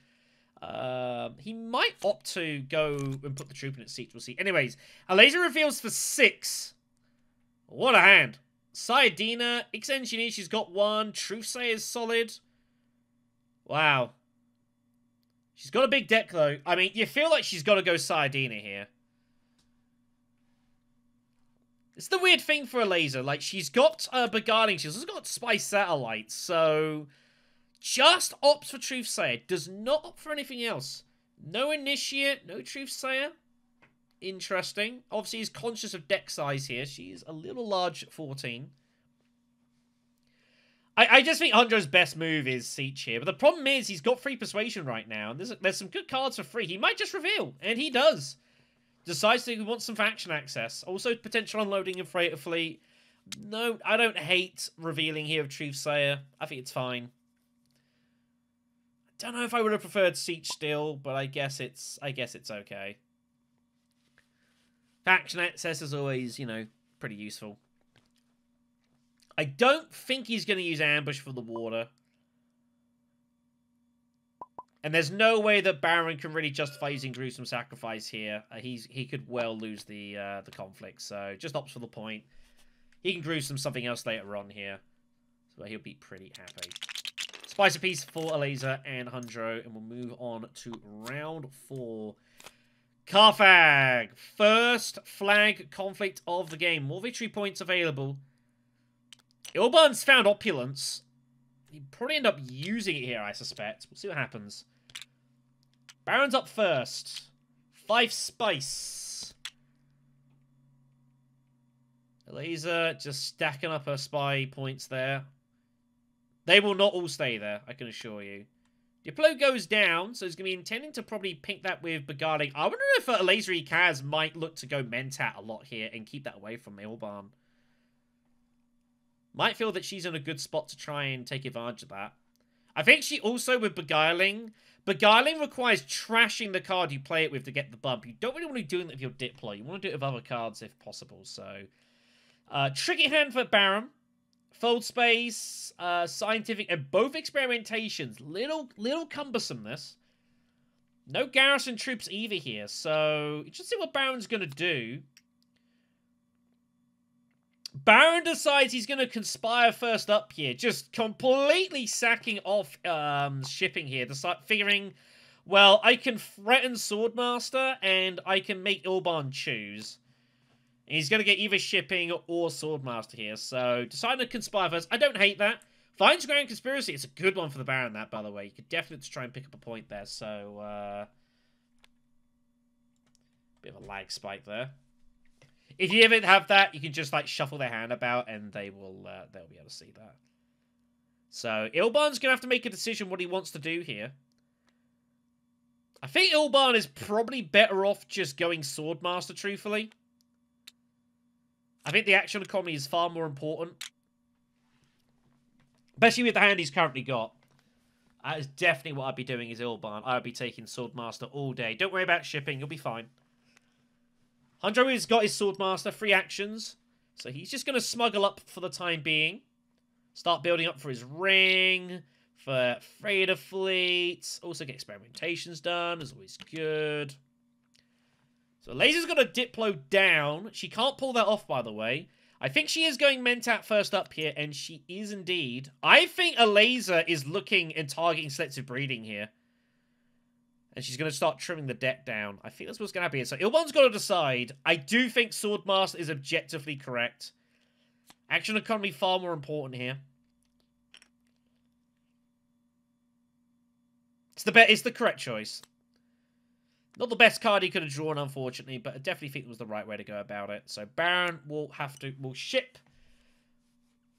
he might opt to go and put the troop in at Siege. We'll see. Anyways, Alaza reveals for 6. What a hand. Sayadina, X-Engineer, she's got 1. Truthsayer is solid. Wow. She's got a big deck, though. I mean, you feel like she's got to go Sayadina here. It's the weird thing for Alaza. Like, she's got Beguiling. She's also got Spy Satellites, so... Just opts for Truthsayer. Does not opt for anything else. No Initiate, no Truthsayer. Interesting. Obviously, he's conscious of deck size here. She's a little large at 14. I just think Hunter's best move is Siege here. But the problem is he's got free Persuasion right now. And there's some good cards for free. He might just reveal. And he does. Decides that he wants some faction access. Also, potential unloading of Freighter Fleet. No, I don't hate revealing here of Truthsayer. I think it's fine. Don't know if I would have preferred Siege still, but I guess it's okay. Faction access is always, you know, pretty useful. I don't think he's going to use Ambush for the water. And there's no way that Baron can really justify using Gruesome Sacrifice here. He could well lose the conflict, so just opts for the point. He can Gruesome something else later on here, so he'll be pretty happy. Spice a piece for Alaza and Hundro, and we'll move on to round 4. Carthag. First flag conflict of the game. More victory points available. Ilban's found Opulence. He'd probably end up using it here, I suspect. We'll see what happens. Baron's up first. 5 spice. Alaza just stacking up her spy points there. They will not all stay there, I can assure you. Diplo goes down, so he's going to be intending to probably pick that with Beguiling. I wonder if Alaza Kaz might look to go Mentat a lot here and keep that away from Ilban. Might feel that she's in a good spot to try and take advantage of that. I think she also, with Beguiling requires trashing the card you play it with to get the bump. You don't really want to be doing that with your Diplo. You want to do it with other cards if possible, so... tricky hand for Baron. Fold Space, Scientific, and both experimentations. Little cumbersome, this. No garrison troops either here, so... Just see what Baron's going to do. Baron decides he's going to conspire first up here. Just completely sacking off shipping here. Figuring, well, I can threaten Swordmaster, and I can make Ilban choose. And he's going to get either shipping or Swordmaster here. So, deciding to conspire first. I don't hate that. Finds Grand Conspiracy. It's a good one for the Baron, that, by the way. You could definitely try and pick up a point there. So, bit of a lag spike there. If you ever have that, you can just, like, shuffle their hand about, and they'll be able to see that. So, Ilban's going to have to make a decision what he wants to do here. I think Ilban is probably better off just going Swordmaster, truthfully. I think the action economy is far more important. Especially with the hand he's currently got. That is definitely what I'd be doing is Ilban. I would be taking Swordmaster all day. Don't worry about shipping, you'll be fine. Hundro has got his Swordmaster, 3 actions. So he's just going to smuggle up for the time being. Start building up for his ring. For freighter fleets. Also get experimentations done. Is always good. So Laser's got a Diplo down. She can't pull that off, by the way. I think she is going Mentat first up here. And she is indeed. I think a Laser is looking and targeting selective breeding here. And she's going to start trimming the deck down. I think that's what's going to happen. So Ilban's got to decide. I do think Swordmaster is objectively correct. Action economy far more important here. It's the correct choice. Not the best card he could have drawn, unfortunately, but I definitely think it was the right way to go about it. So Baron will ship.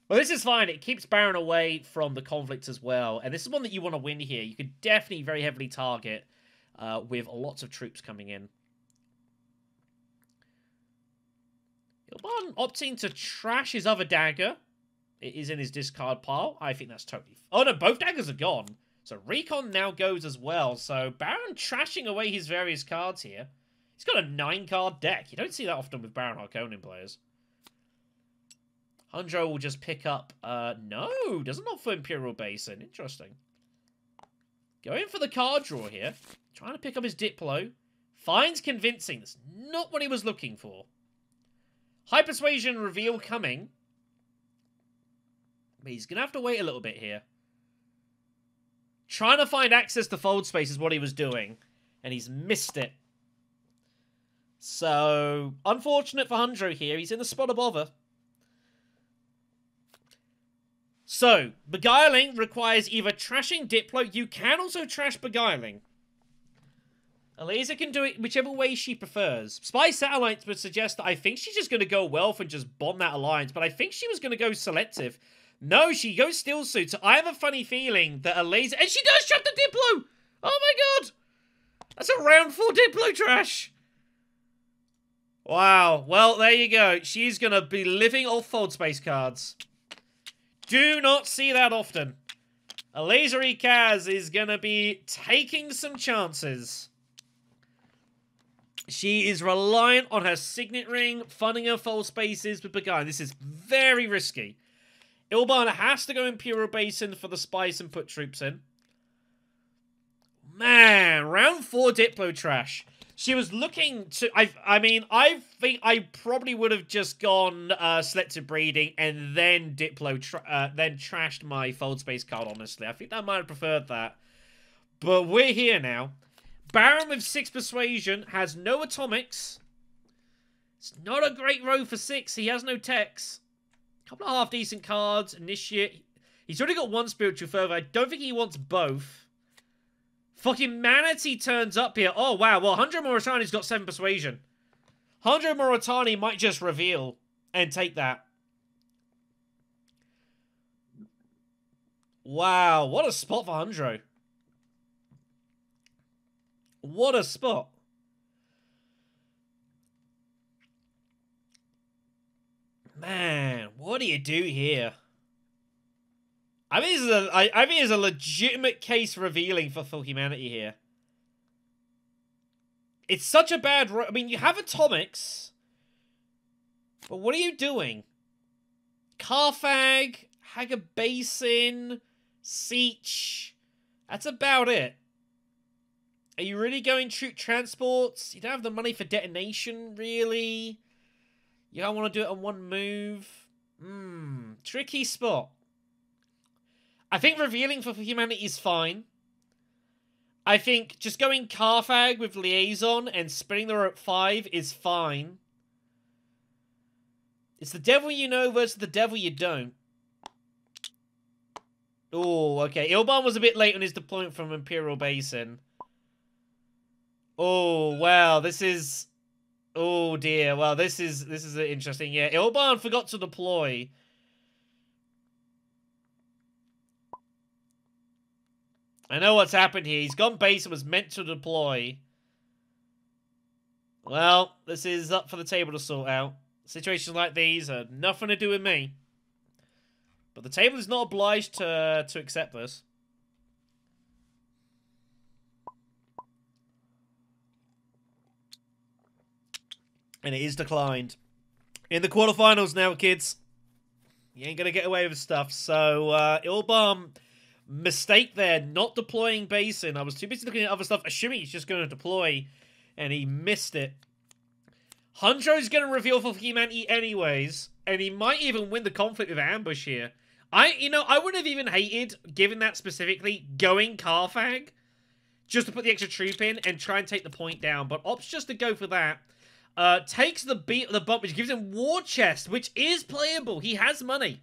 Well, this is fine. It keeps Baron away from the conflict as well. And this is one that you want to win here. You could definitely very heavily target with lots of troops coming in. Ilban opting to trash his other dagger. It is in his discard pile. I think that's totally... Oh, no, both daggers are gone. So Recon now goes as well. So Baron trashing away his various cards here. He's got a 9-card deck. You don't see that often with Baron Harkonnen players. Hundro will just pick up... no, doesn't opt for Imperial Basin. Interesting. Going for the card draw here. Trying to pick up his Diplo. Finds convincing. That's not what he was looking for. High Persuasion reveal coming. But he's going to have to wait a little bit here. Trying to find access to fold space is what he was doing. And he's missed it. So, unfortunate for Hundro here. He's in the spot of bother. So, Beguiling requires either trashing Diplo. You can also trash Beguiling. Eliza can do it whichever way she prefers. Spy Satellites would suggest that I think she's just going to go Wealth and just bomb that alliance. But I think she was going to go Selective. No, she goes Steel Suit. So I have a funny feeling that Eliza... And she does shut the Diplo! Oh my god! That's a round 4 Diplo trash! Wow. Well, there you go. She's going to be living off fold space cards. Do not see that often. Eliza Kaz is going to be taking some chances. She is reliant on her signet ring, funding her fold spaces with Beguiling. This is very risky. Ilban has to go Imperial Basin for the spice and put troops in. Man, round 4 Diplo trash. She was looking to... I mean, I think I probably would have just gone Selective Breeding and then Diplo... then trashed my fold space card, honestly. I think I might have preferred that. But we're here now. Baron with 6 Persuasion has no atomics. It's not a great row for 6. He has no techs. Couple of half-decent cards. Initiate. He's already got 1 Spiritual Fervor. I don't think he wants both. Fucking Manatee turns up here. Oh, wow. Well, Hundro Moritani's got 7 Persuasion. Hundro Moritani might just reveal and take that. Wow. What a spot for Hundro. What a spot. Man, what do you do here? I think it's a legitimate case revealing for full humanity here. It's such a bad... I mean, you have atomics. But what are you doing? Carthag, Haga Basin, Siege. That's about it. Are you really going troop transports? You don't have the money for detonation, really? You don't want to do it on 1 move? Tricky spot. I think revealing for humanity is fine. I think just going Carthag with Liaison and spinning the row at 5 is fine. It's the devil you know versus the devil you don't. Oh, okay. Ilban was a bit late on his deployment from Imperial Basin. Oh, wow. This is... Oh, dear. Well, this is interesting. Yeah, Ilban forgot to deploy. I know what's happened here. He's gone base and was meant to deploy. Well, this is up for the table to sort out. Situations like these are nothing to do with me. But the table is not obliged to accept this. And it is declined. In the quarterfinals now, kids. You ain't going to get away with stuff. So, Imbaman, mistake there, not deploying Basin. I was too busy looking at other stuff, assuming he's just going to deploy. And he missed it. Hunjo's going to reveal for humanity anyways. And he might even win the conflict with ambush here. I would have even hated, given that specifically, going Carfag. Just to put the extra troop in and try and take the point down. But opts just to go for that. Takes the bump, which gives him War Chest, which is playable. He has money.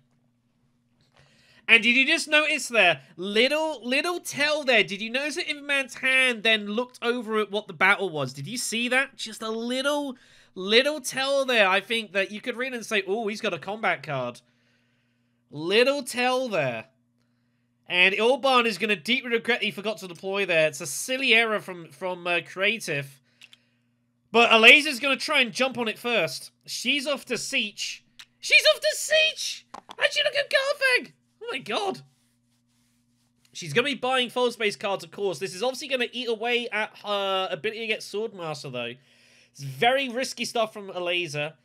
And did you just notice there, little tell there, did you notice that Imbaman's hand then looked over at what the battle was? Did you see that? Just a little tell there. I think that you could read and say, oh, he's got a combat card. Little tell there. And Imbaman is going to deeply regret he forgot to deploy there. It's a silly error from Creative. But Alaza's going to try and jump on it first. She's off to Siege. She's off to Siege! How'd she look at Carfag? Oh my god. She's going to be buying full space cards, of course. This is obviously going to eat away at her ability to get Swordmaster, though. It's very risky stuff from Alaza.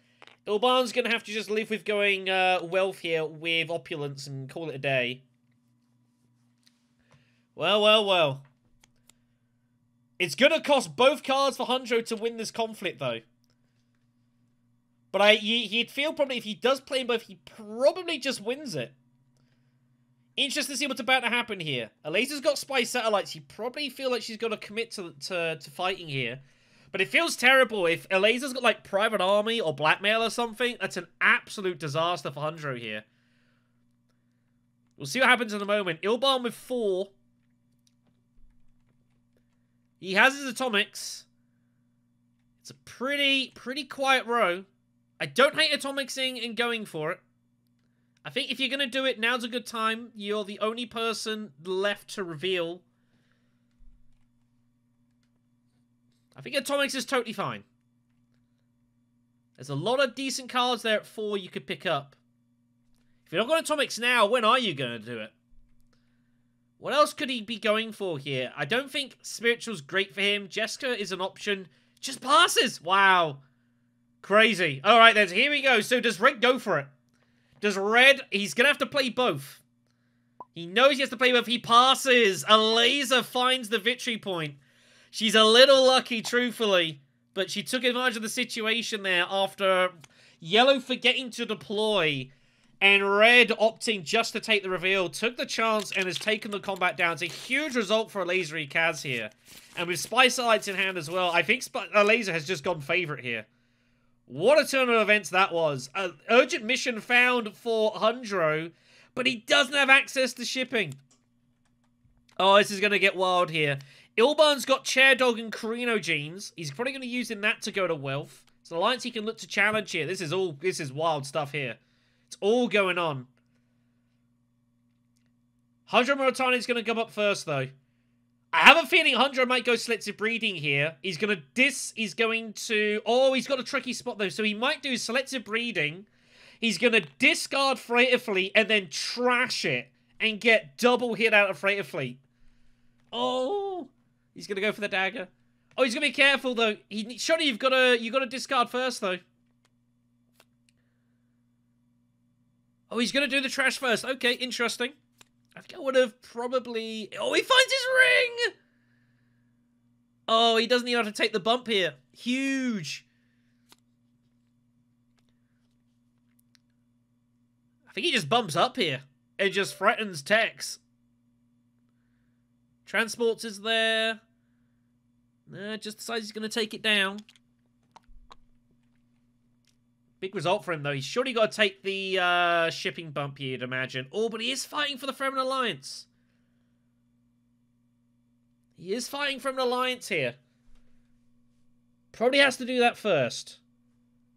Imbaman's going to have to just live with going wealth here with opulence and call it a day. Well. It's going to cost both cards for Hunjo to win this conflict, though. But he'd feel probably if he does play in both, he probably just wins it. Interesting to see what's about to happen here. Alaza's got spy satellites. You probably feel like she's got to commit to fighting here. But it feels terrible. If Alaza's got, like, private army or blackmail or something, that's an absolute disaster for Hunjo here. We'll see what happens in a moment. Imbaman with 4. He has his atomics. It's a pretty quiet row. I don't hate atomixing and going for it. I think if you're going to do it, now's a good time. You're the only person left to reveal. I think atomics is totally fine. There's a lot of decent cards there at 4 you could pick up. If you're not going atomics now, when are you going to do it? What else could he be going for here? I don't think Spiritual's great for him. Jessica is an option. Just passes. Wow. Crazy. All right, then. Here we go. So does Red go for it? Does Red... He's going to have to play both. He knows he has to play both. He passes. Alaza finds the victory point. She's a little lucky, truthfully. But she took advantage of the situation there after Yellow forgetting to deploy... And Red opting just to take the reveal, took the chance and has taken the combat down. It's a huge result for Alaza Kaz here. And with Spy Satellites in hand as well, I think Alaza has just gone favourite here. What a turn of events that was. An urgent mission found for Hunjo, but he doesn't have access to shipping. Oh, this is going to get wild here. Imbaman's got Chair Dog and Carino Genes. He's probably going to use that to go to Wealth. It's an alliance he can look to challenge here. This is wild stuff here. It's all going on. Hunjo Muratani is going to come up first, though. I have a feeling Hunjo might go Selective Breeding here. He's going to... Oh, he's got a tricky spot, though. So he might do Selective Breeding. He's going to discard Freighter Fleet and then trash it and get double hit out of Freighter Fleet. Oh! He's going to go for the dagger. Oh, he's going to be careful, though. Surely you've got to discard first, though. Oh, he's going to do the trash first. Okay, interesting. I think I would have probably... Oh, he finds his ring! Oh, he doesn't even have to take the bump here. Huge. I think he just bumps up here and just threatens Tex. Transports is there. Just decides he's going to take it down. Big result for him, though. He's surely got to take the shipping bump here, you'd imagine. Oh, but he is fighting for the Fremen Alliance. He is fighting for an alliance here. Probably has to do that first.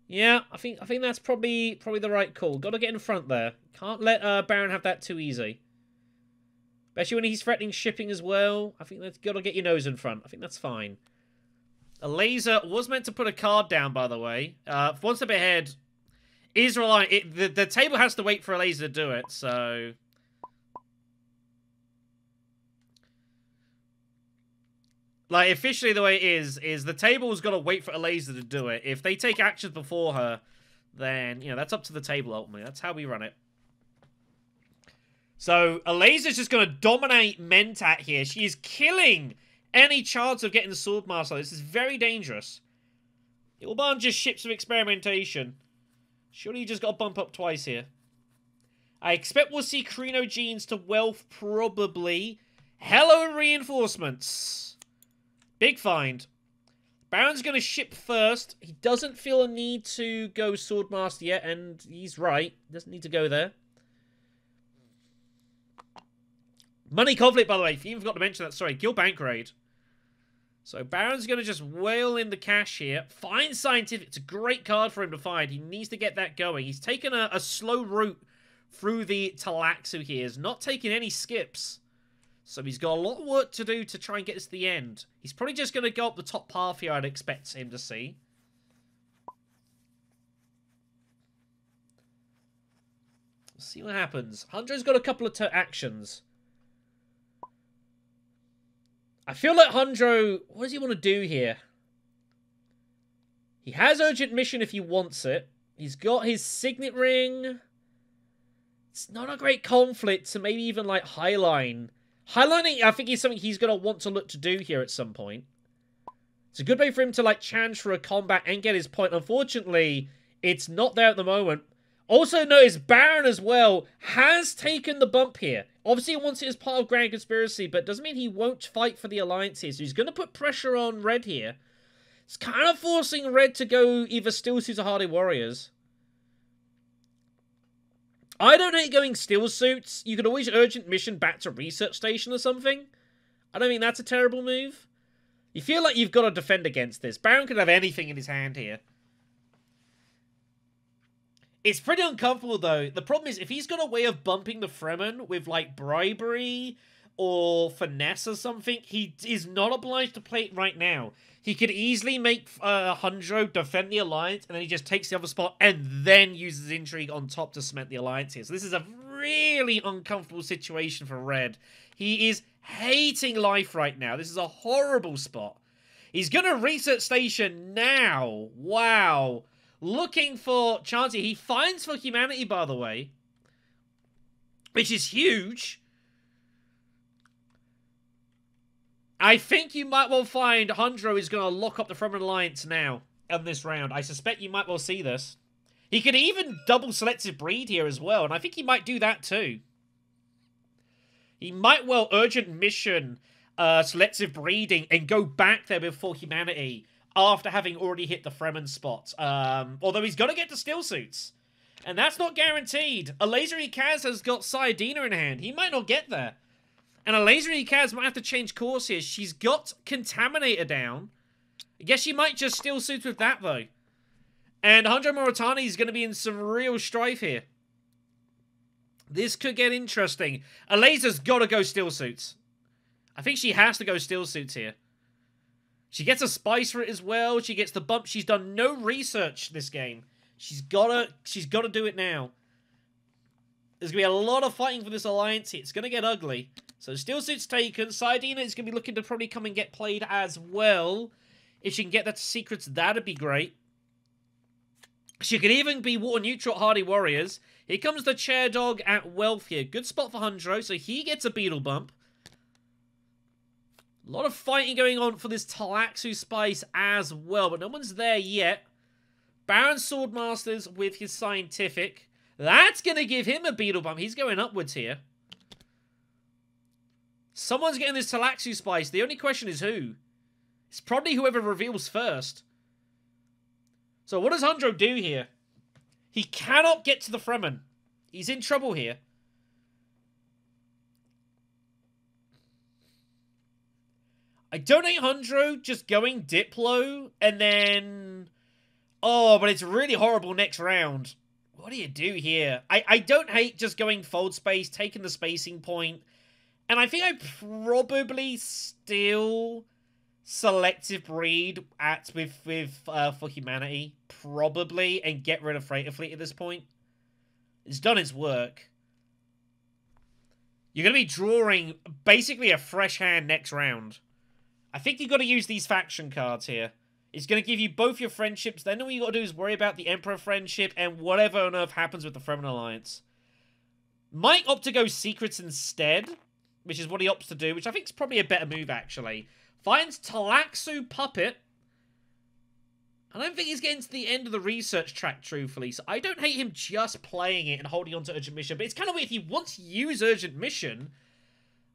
Yeah, I think that's probably the right call. Got to get in front there. Can't let Baron have that too easy. Especially when he's threatening shipping as well. I think that's got to get your nose in front. I think that's fine. A laser was meant to put a card down, by the way. One step ahead. Israelite, the table has to wait for a laser to do it, so... Like, officially the way it is the table's got to wait for a laser to do it. If they take actions before her, then, you know, that's up to the table, ultimately. That's how we run it. So, a laser's just going to dominate Mentat here. She is killing any chance of getting the Swordmaster. This is very dangerous. Imbaman just ships of experimentation. Surely you just got to bump up twice here. I expect we'll see Carino Genes to Wealth, probably. Hello, reinforcements. Big find. Baron's going to ship first. He doesn't feel a need to go Swordmaster yet, and he's right. Doesn't need to go there. Money conflict, by the way. If you even forgot to mention that, sorry. Guild Bank Raid. So Baron's going to just whale in the cash here. Find Scientific. It's a great card for him to find. He needs to get that going. He's taken a slow route through the Talaxu here. He's not taking any skips. So he's got a lot of work to do to try and get us to the end. He's probably just going to go up the top path here, I'd expect him to see. We'll see what happens. Hunjo's got a couple of actions. I feel like Hunjo... What does he want to do here? He has Urgent Mission if he wants it. He's got his Signet Ring. It's not a great conflict, so maybe even like Highline. Highlining, I think, is something he's going to want to look to do here at some point. It's a good way for him to, like, challenge for a combat and get his point. Unfortunately, it's not there at the moment. Also notice Baron as well has taken the bump here. Obviously, he wants it as part of Grand Conspiracy, but doesn't mean he won't fight for the Alliance here. So he's going to put pressure on Red here. It's kind of forcing Red to go either Steel Suits or Hardy Warriors. I don't hate going Steel Suits. You could always Urgent Mission back to Research Station or something. I don't think that's a terrible move. You feel like you've got to defend against this. Baron could have anything in his hand here. It's pretty uncomfortable, though. The problem is, if he's got a way of bumping the Fremen with, like, bribery or finesse or something, he is not obliged to play it right now. He could easily make Hunjo defend the Alliance, and then he just takes the other spot, and then uses Intrigue on top to cement the Alliance here. So this is a really uncomfortable situation for Red. He is hating life right now. This is a horrible spot. He's going to Research Station now. Wow. Looking for Chansey. He finds for humanity, by the way, which is huge. I think you might well find Hunjo is going to lock up the Fremen Alliance now in this round. I suspect you might well see this. He could even double Selective Breed here as well, and I think he might do that too. He might well Urgent Mission Selective Breeding and go back there before humanity after having already hit the Fremen spot. Although he's got to get to Steel Suits. And that's not guaranteed. A Laser Kaz has got Sayadina in hand. He might not get there. And a Laser Kaz might have to change course here. She's got Contaminator down. I guess she might just Steel Suits with that, though. And Hunjo Moritani is going to be in some real strife here. This could get interesting. A Laser's got to go Steel Suits. I think she has to go Steel Suits here. She gets a spice for it as well. She gets the bump. She's done no research this game. She's gotta do it now. There's going to be a lot of fighting for this alliance here. It's going to get ugly. So Steel Suit's taken. Sayadina is going to be looking to probably come and get played as well. If she can get that to Secrets, that'd be great. She could even be water neutral at Hardy Warriors. Here comes the Chair Dog at Wealth here. Good spot for Hunjo, so he gets a Beetle bump. A lot of fighting going on for this Talaxu Spice as well, but no one's there yet. Baron Swordmasters with his Scientific. That's going to give him a Beetle bump. He's going upwards here. Someone's getting this Talaxu Spice. The only question is who? It's probably whoever reveals first. So what does Hunjo do here? He cannot get to the Fremen. He's in trouble here. I don't hate Hunjo just going Diplo and then... Oh, but it's really horrible next round. What do you do here? I don't hate just going Fold Space, taking the spacing point, And I think I probably still selective breed for humanity. Probably. And get rid of Freighter Fleet at this point. It's done its work. You're going to be drawing basically a fresh hand next round. I think you've got to use these faction cards here. It's going to give you both your friendships. Then all you got to do is worry about the Emperor friendship and whatever on earth happens with the Fremen Alliance. Might opt to go secrets instead, which is what he opts to do, which I think is probably a better move, actually. Finds Talaxu Puppet. I don't think he's getting to the end of the research track, truthfully, so I don't hate him just playing it and holding on to Urgent Mission, but it's kind of weird if he wants to use Urgent Mission.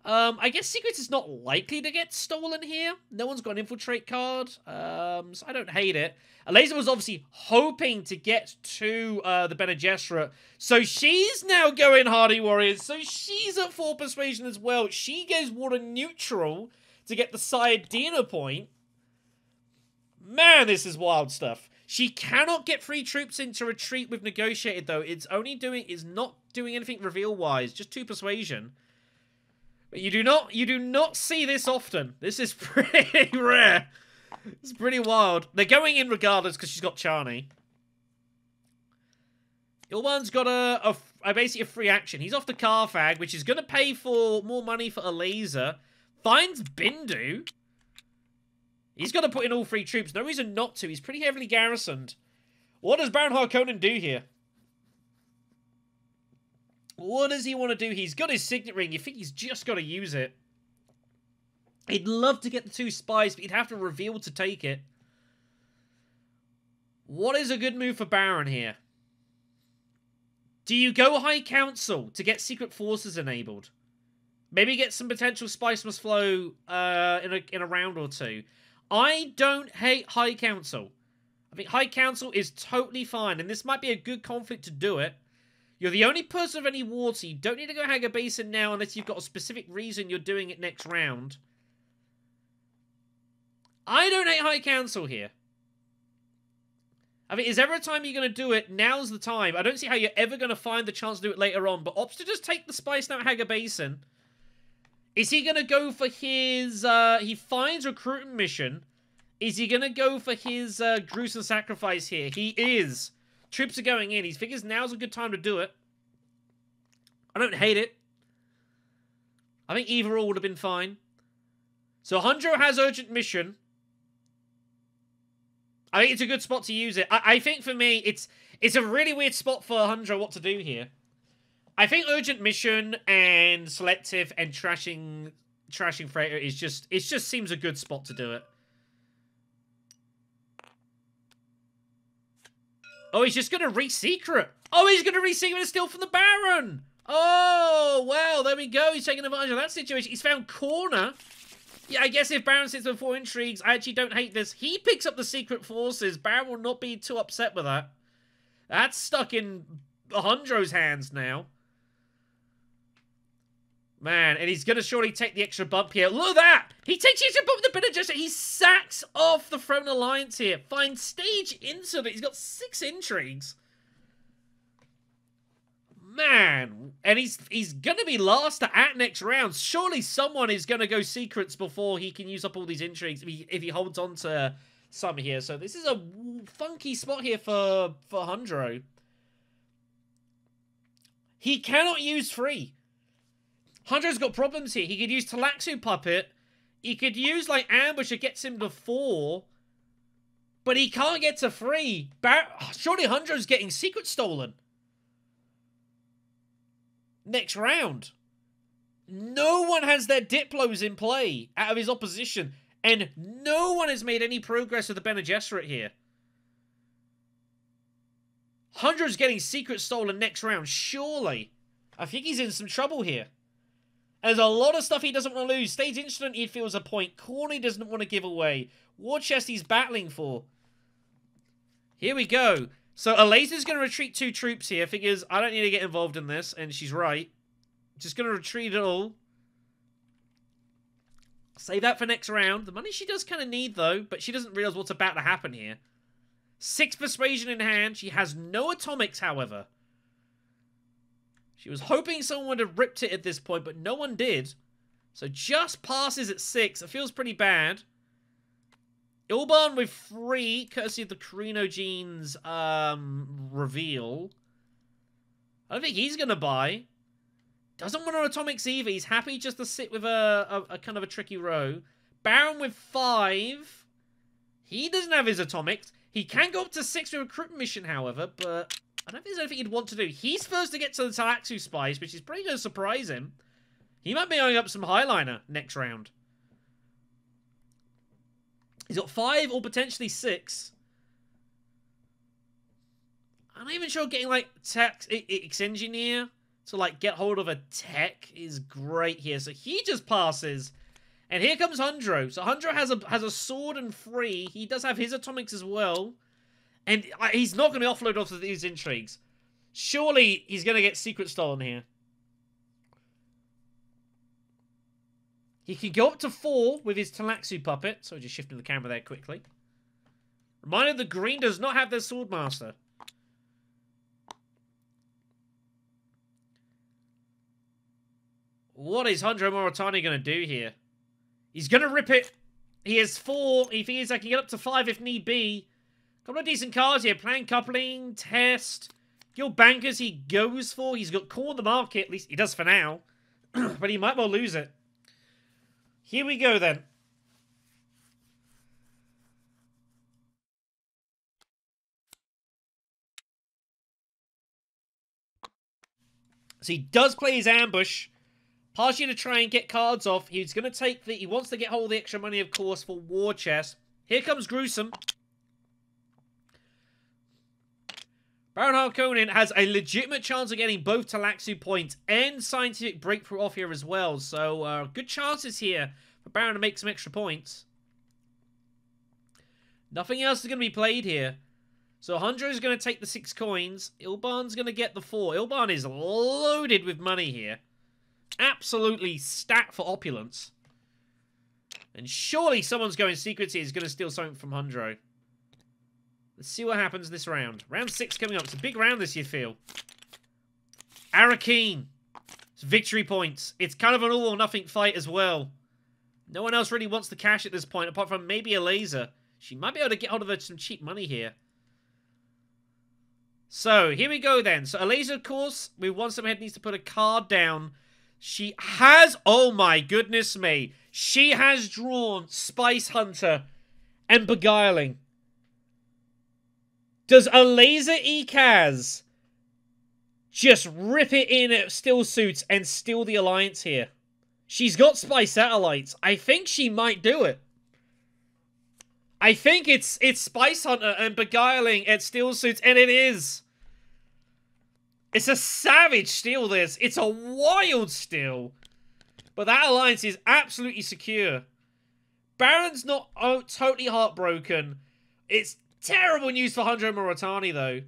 I guess Secrets is not likely to get stolen here. No one's got an Infiltrate card, so I don't hate it. Eliza was obviously hoping to get to the Bene Gesserit, so she's now going Hardy Warriors, so she's at 4 Persuasion as well. She goes water neutral to get the side Dina point. Man, this is wild stuff. She cannot get 3 troops into retreat with Negotiated, though. It's not doing anything reveal-wise, just 2 Persuasion. But you do not see this often. This is pretty rare. It's pretty wild. They're going in regardless because she's got Chani. Ilman's got basically a free action. He's off to Carthag, which is going to pay for more money for Alaza. Finds Bindu. He's got to put in all 3 troops. No reason not to. He's pretty heavily garrisoned. What does Baron Harkonnen do here? What does he want to do? He's got his signet ring. You think he's just got to use it. He'd love to get the 2 spies, but he'd have to reveal to take it. What is a good move for Baron here? Do you go High Council to get Secret Forces enabled? Maybe get some potential Spice Must Flow in a round or 2. I don't hate High Council. I think High Council is totally fine, and this might be a good conflict to do it. You're the only person of any war, so you don't need to go Haga Basin now unless you've got a specific reason you're doing it next round. I don't hate High Council here. I mean, is ever a time you're going to do it? Now's the time. I don't see how you're ever going to find the chance to do it later on, but opts to just take the Spice now at Haga Basin. Is he going to go for his, he finds Recruitment Mission. Is he going to go for his Gruesome Sacrifice here? He is. Troops are going in. He figures now's a good time to do it. I don't hate it. I think either or would have been fine. So Hundro has Urgent Mission. I think it's a good spot to use it. I think for me, it's a really weird spot for Hundro what to do here. I think Urgent Mission and Selective and Trashing Freighter is just... It just seems a good spot to do it. Oh, he's just going to re-secret. Oh, he's going to re-secret and steal from the Baron. Oh, well, there we go. He's taking advantage of that situation. He's found Corner. Yeah, I guess if Baron sits with 4 intrigues, I actually don't hate this. He picks up the Secret Forces. Baron will not be too upset with that. That's stuck in Hundro's hands now. Man, and he's going to surely take the extra bump here. Look at that! He takes the extra bump with the Bene Gesserit. He sacks off the Throne Alliance here. Finds stage incident. He's got 6 intrigues. Man, and he's going to be last at next round. Surely someone is going to go secrets before he can use up all these intrigues if he holds on to some here. So this is a funky spot here for Hundro. He cannot use 3. Hundro's got problems here. He could use Talaxu Puppet. He could use, like, Ambush that gets him to 4. But he can't get to 3. Surely Hundro's getting Secret stolen. Next round. No one has their Diplos in play out of his opposition. And no one has made any progress with the Bene Gesserit here. Hundro's getting Secret stolen next round, surely. I think he's in some trouble here. There's a lot of stuff he doesn't want to lose. Stage Incident he feels a point. Corner he doesn't want to give away. War Chest he's battling for. Here we go. So Alaza's going to retreat 2 troops here. Figures, I don't need to get involved in this. And she's right. Just going to retreat it all. Save that for next round. The money she does kind of need, though. But she doesn't realize what's about to happen here. 6 Persuasion in hand. She has no atomics, however. She was hoping someone would have ripped it at this point, but no one did. So just passes at 6. It feels pretty bad. Ilban with 3, courtesy of the Carino Genes reveal. I don't think he's going to buy. Doesn't want an Atomics either. He's happy just to sit with a kind of a tricky row. Baron with 5. He doesn't have his Atomics. He can go up to 6 with a recruitment mission, however, but I don't think there's anything he'd want to do. He's first to get to the Talaxu Spice, which is probably going to surprise him. He might be going up some Highliner next round. He's got 5 or potentially 6. I'm not even sure getting, like, X-Engineer to, like, get hold of a tech is great here. So he just passes. And here comes Hundro. So Hundro has a sword and 3. He does have his Atomics as well. And he's not going to be offloaded off of these intrigues. Surely he's going to get secret stolen here. He can go up to 4 with his Talaxu puppet. So just shifting the camera there quickly. Reminder, the green does not have their Swordmaster. What is Hundro Moritani going to do here? He's going to rip it. He has 4. If he is, I can get up to 5 if need be. Couple of decent cards here. Plan Coupling, Test. Guild Bankers he goes for. He's got Core in the market. At least he does for now. But he might well lose it. Here we go then. So he does play his ambush. Partially to try and get cards off. He's going to take the... He wants to get hold of the extra money, of course, for War Chest. Here comes Gruesome. Baron Harkonnen has a legitimate chance of getting both Talaxu points and Scientific Breakthrough off here as well. So, good chances here for Baron to make some extra points. Nothing else is going to be played here. So, Hundro is going to take the 6 coins. Ilban's going to get the 4. Ilban is loaded with money here. Absolutely stacked for opulence. And surely someone's going secrets here is going to steal something from Hundro. Let's see what happens this round. Round 6 coming up. It's a big round this, you feel. Arrakis. It's victory points. It's kind of an all-or-nothing fight as well. No one else really wants the cash at this point, apart from maybe a laser. She might be able to get hold of some cheap money here. So, here we go then. So, a laser, of course, with one step ahead, needs to put a card down. She has... Oh my goodness me. She has drawn Spice Hunter and Beguiling. Does a laser Ekaz just rip it in at Still Suits and steal the Alliance here? She's got Spy Satellites. I think she might do it. I think it's Spice Hunter and Beguiling at Still Suits, and it is. It's a savage steal, this. It's a wild steal. But that Alliance is absolutely secure. Baron's not totally heartbroken. It's terrible news for Hundro Moritani, though.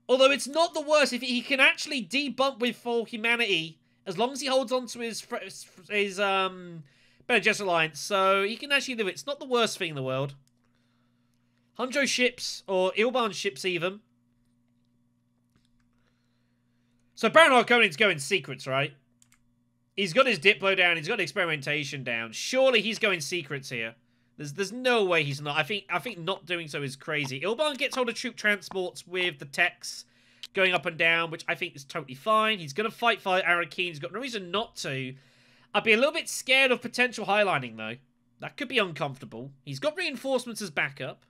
Although it's not the worst. If he can actually debump with full humanity, as long as he holds on to his Bene Gesserit Alliance, so he can actually do it. It's not the worst thing in the world. Hundro ships, or Ilban ships even. So Baron Harkonnen's going secrets, right? He's got his Diplo down. He's got experimentation down. Surely he's going secrets here. There's no way he's not. I think not doing so is crazy. Ilban gets hold of troop transports with the techs going up and down, which I think is totally fine. He's going to fight Arrakis. He's got no reason not to. I'd be a little bit scared of potential highlining, though. That could be uncomfortable. He's got reinforcements as backup.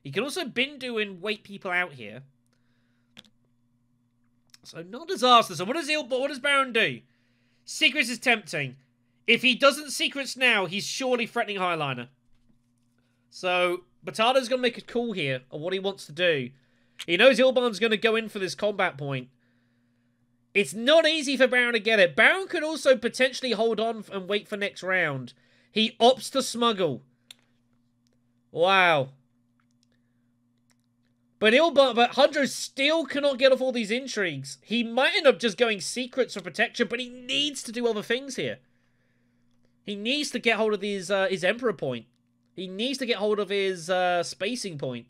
He can also Bindu and wait people out here. So, not disaster. So, what does Baron do? Secrets is tempting. If he doesn't secrets now, he's surely threatening Highliner. So, Batado's going to make a call here on what he wants to do. He knows Ilban's going to go in for this combat point. It's not easy for Baron to get it. Baron could also potentially hold on and wait for next round. He opts to smuggle. Wow. But Hundro still cannot get off all these intrigues. He might end up just going secrets for protection, but he needs to do other things here. He needs to get hold of his Emperor point. He needs to get hold of his spacing point.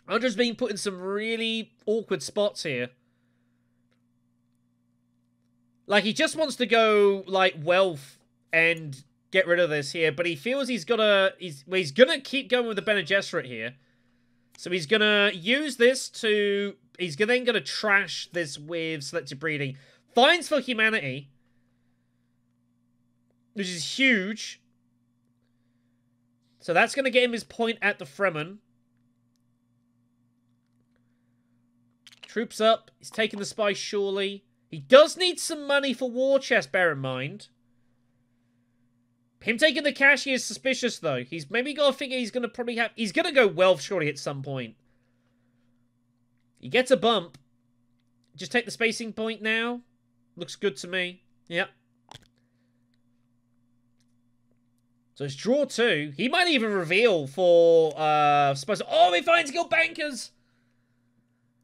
Hundro's being put in some really awkward spots here. Like, he just wants to go, like, wealth and get rid of this here, but he feels he's gonna keep going with the Bene Gesserit here. So he's gonna use this to... He's then gonna trash this with selective breeding. Fines for humanity, which is huge. So that's gonna get him his point at the Fremen. Troops up. He's taking the spice, surely. He does need some money for war chest, bear in mind. Him taking the cash here is suspicious, though. He's maybe got to figure he's going to probably have... He's going to go wealth, surely, at some point. He gets a bump. Just take the spacing point now. Looks good to me. Yep. So it's draw 2. He might even reveal for... Spice. Oh, he finds guild bankers!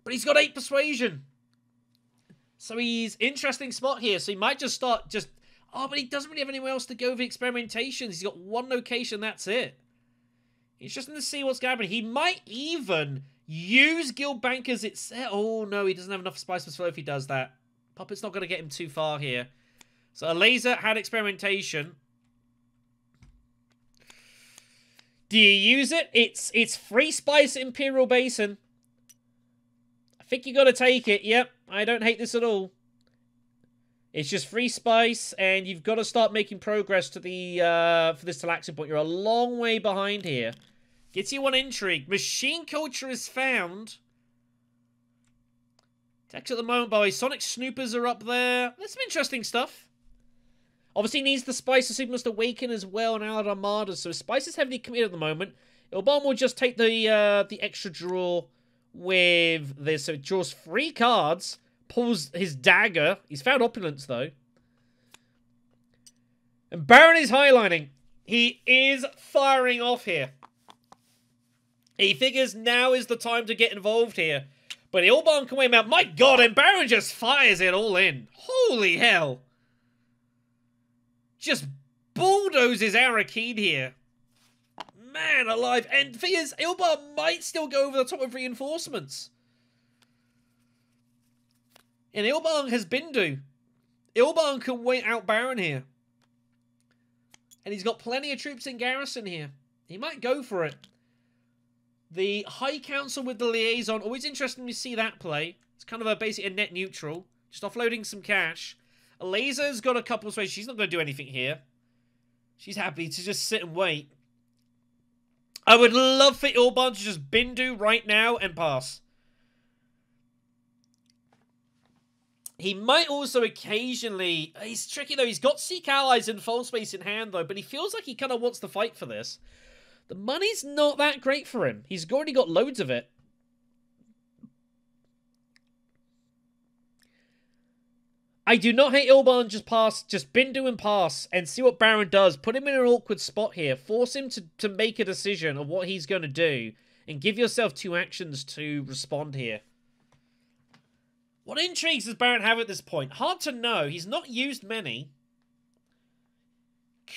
But he's got 8 persuasion. So he's interesting spot here. So he might just start just... Oh, but he doesn't really have anywhere else to go with experimentations. He's got one location, that's it. Interesting to see what's going to happen. He might even use guild bankers itself. Oh, no, he doesn't have enough spice for slow if he does that. Puppet's not going to get him too far here. So a laser had experimentation. Do you use it? It's free spice at Imperial Basin. I think you got to take it. Yep, I don't hate this at all. It's just free spice, and you've got to start making progress to the for this Talaxin point. You're a long way behind here. Gets you one intrigue. Machine culture is found. Text at the moment, by the way. Sonic Snoopers are up there. There's some interesting stuff. Obviously needs the spice of Sigmund's Awaken as well, and Allied Armada. So spice is heavily committed at the moment. Imbaman will just take the extra draw with this. So it draws 3 cards. Pulls his dagger. He's found opulence, though. And Baron is highlining. He is firing off here. He figures now is the time to get involved here. But Imbaman can weigh him out. My God, and Baron just fires it all in. Holy hell. Just bulldozes Arrakis here. Man alive. And figures Imbaman might still go over the top of reinforcements. And Imbaman has Bindu. Imbaman can wait out Baron here. And he's got plenty of troops in garrison here. He might go for it. The High Council with the Liaison. Always interesting to see that play. It's kind of basically a net neutral. Just offloading some cash. Laser's got a couple of ways. She's not going to do anything here. She's happy to just sit and wait. I would love for Imbaman to just Bindu right now and pass. He might also occasionally... He's tricky, though. He's got Seek Allies and Fold Space in hand, though, but he feels like he kind of wants to fight for this. The money's not that great for him. He's already got loads of it. I do not hate Imbaman. Just pass. Just Bindu and pass and see what Baron does. Put him in an awkward spot here. Force him to make a decision of what he's going to do. And give yourself 2 actions to respond here. What intrigues does Baron have at this point? Hard to know. He's not used many.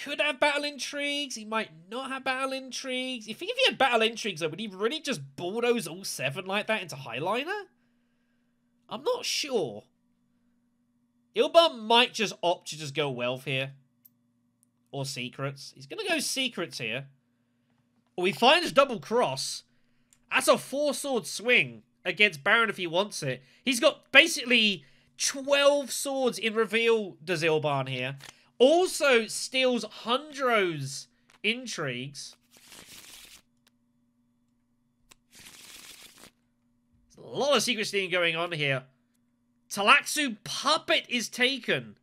Could have battle intrigues. He might not have battle intrigues. You think if he had battle intrigues, though, would he really just bulldoze all 7 like that into Highliner? I'm not sure. Imbaman might just opt to just go wealth here. Or secrets. He's going to go secrets here. Or he finds double cross. That's a 4-sword swing against Baron if he wants it. He's got basically 12 swords in reveal, does Imbaman here. Also steals Hundro's intrigues. There's a lot of secret stealing going on here. Talaxu Puppet is taken.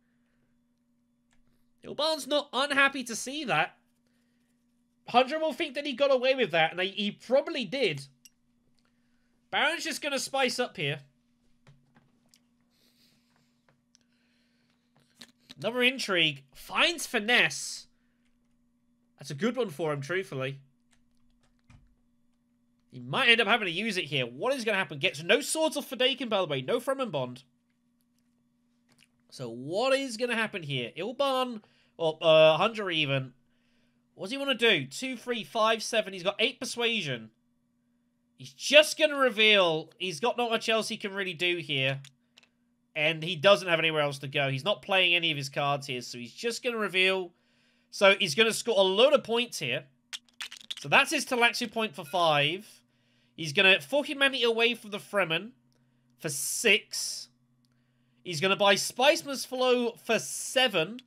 Imbaman's not unhappy to see that. Hundro will think that he got away with that, and he probably did. Baron's just going to spice up here. Another intrigue. Finds finesse. That's a good one for him, truthfully. He might end up having to use it here. What is going to happen? Gets no swords off Fadakin, by the way. No Fremen Bond. So what is going to happen here? Imbaman, or Hundra even. What does he want to do? 2, 3, 5, 7. He's got 8 persuasion. He's just going to reveal. He's got not much else he can really do here. and he doesn't have anywhere else to go. He's not playing any of his cards here, so he's just going to reveal. So he's going to score a load of points here. So that's his Talaxi point for 5. He's going to fork humanity away from the Fremen for 6. He's going to buy Spiceman's Flow for 7.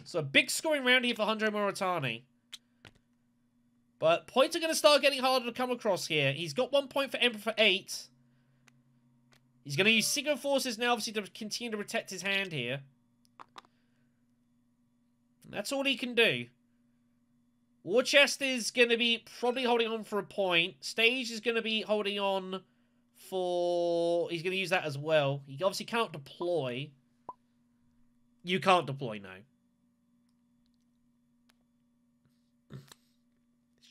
So a big scoring round here for Hundred Moritani. But points are going to start getting harder to come across here. He's got 1 point for Emperor for 8. He's going to use Signal Forces now, obviously, to continue to protect his hand here. And that's all he can do. War Chest is going to be probably holding on for a point. Stage is going to be holding on for... He's going to use that as well. He obviously can't deploy. You can't deploy now.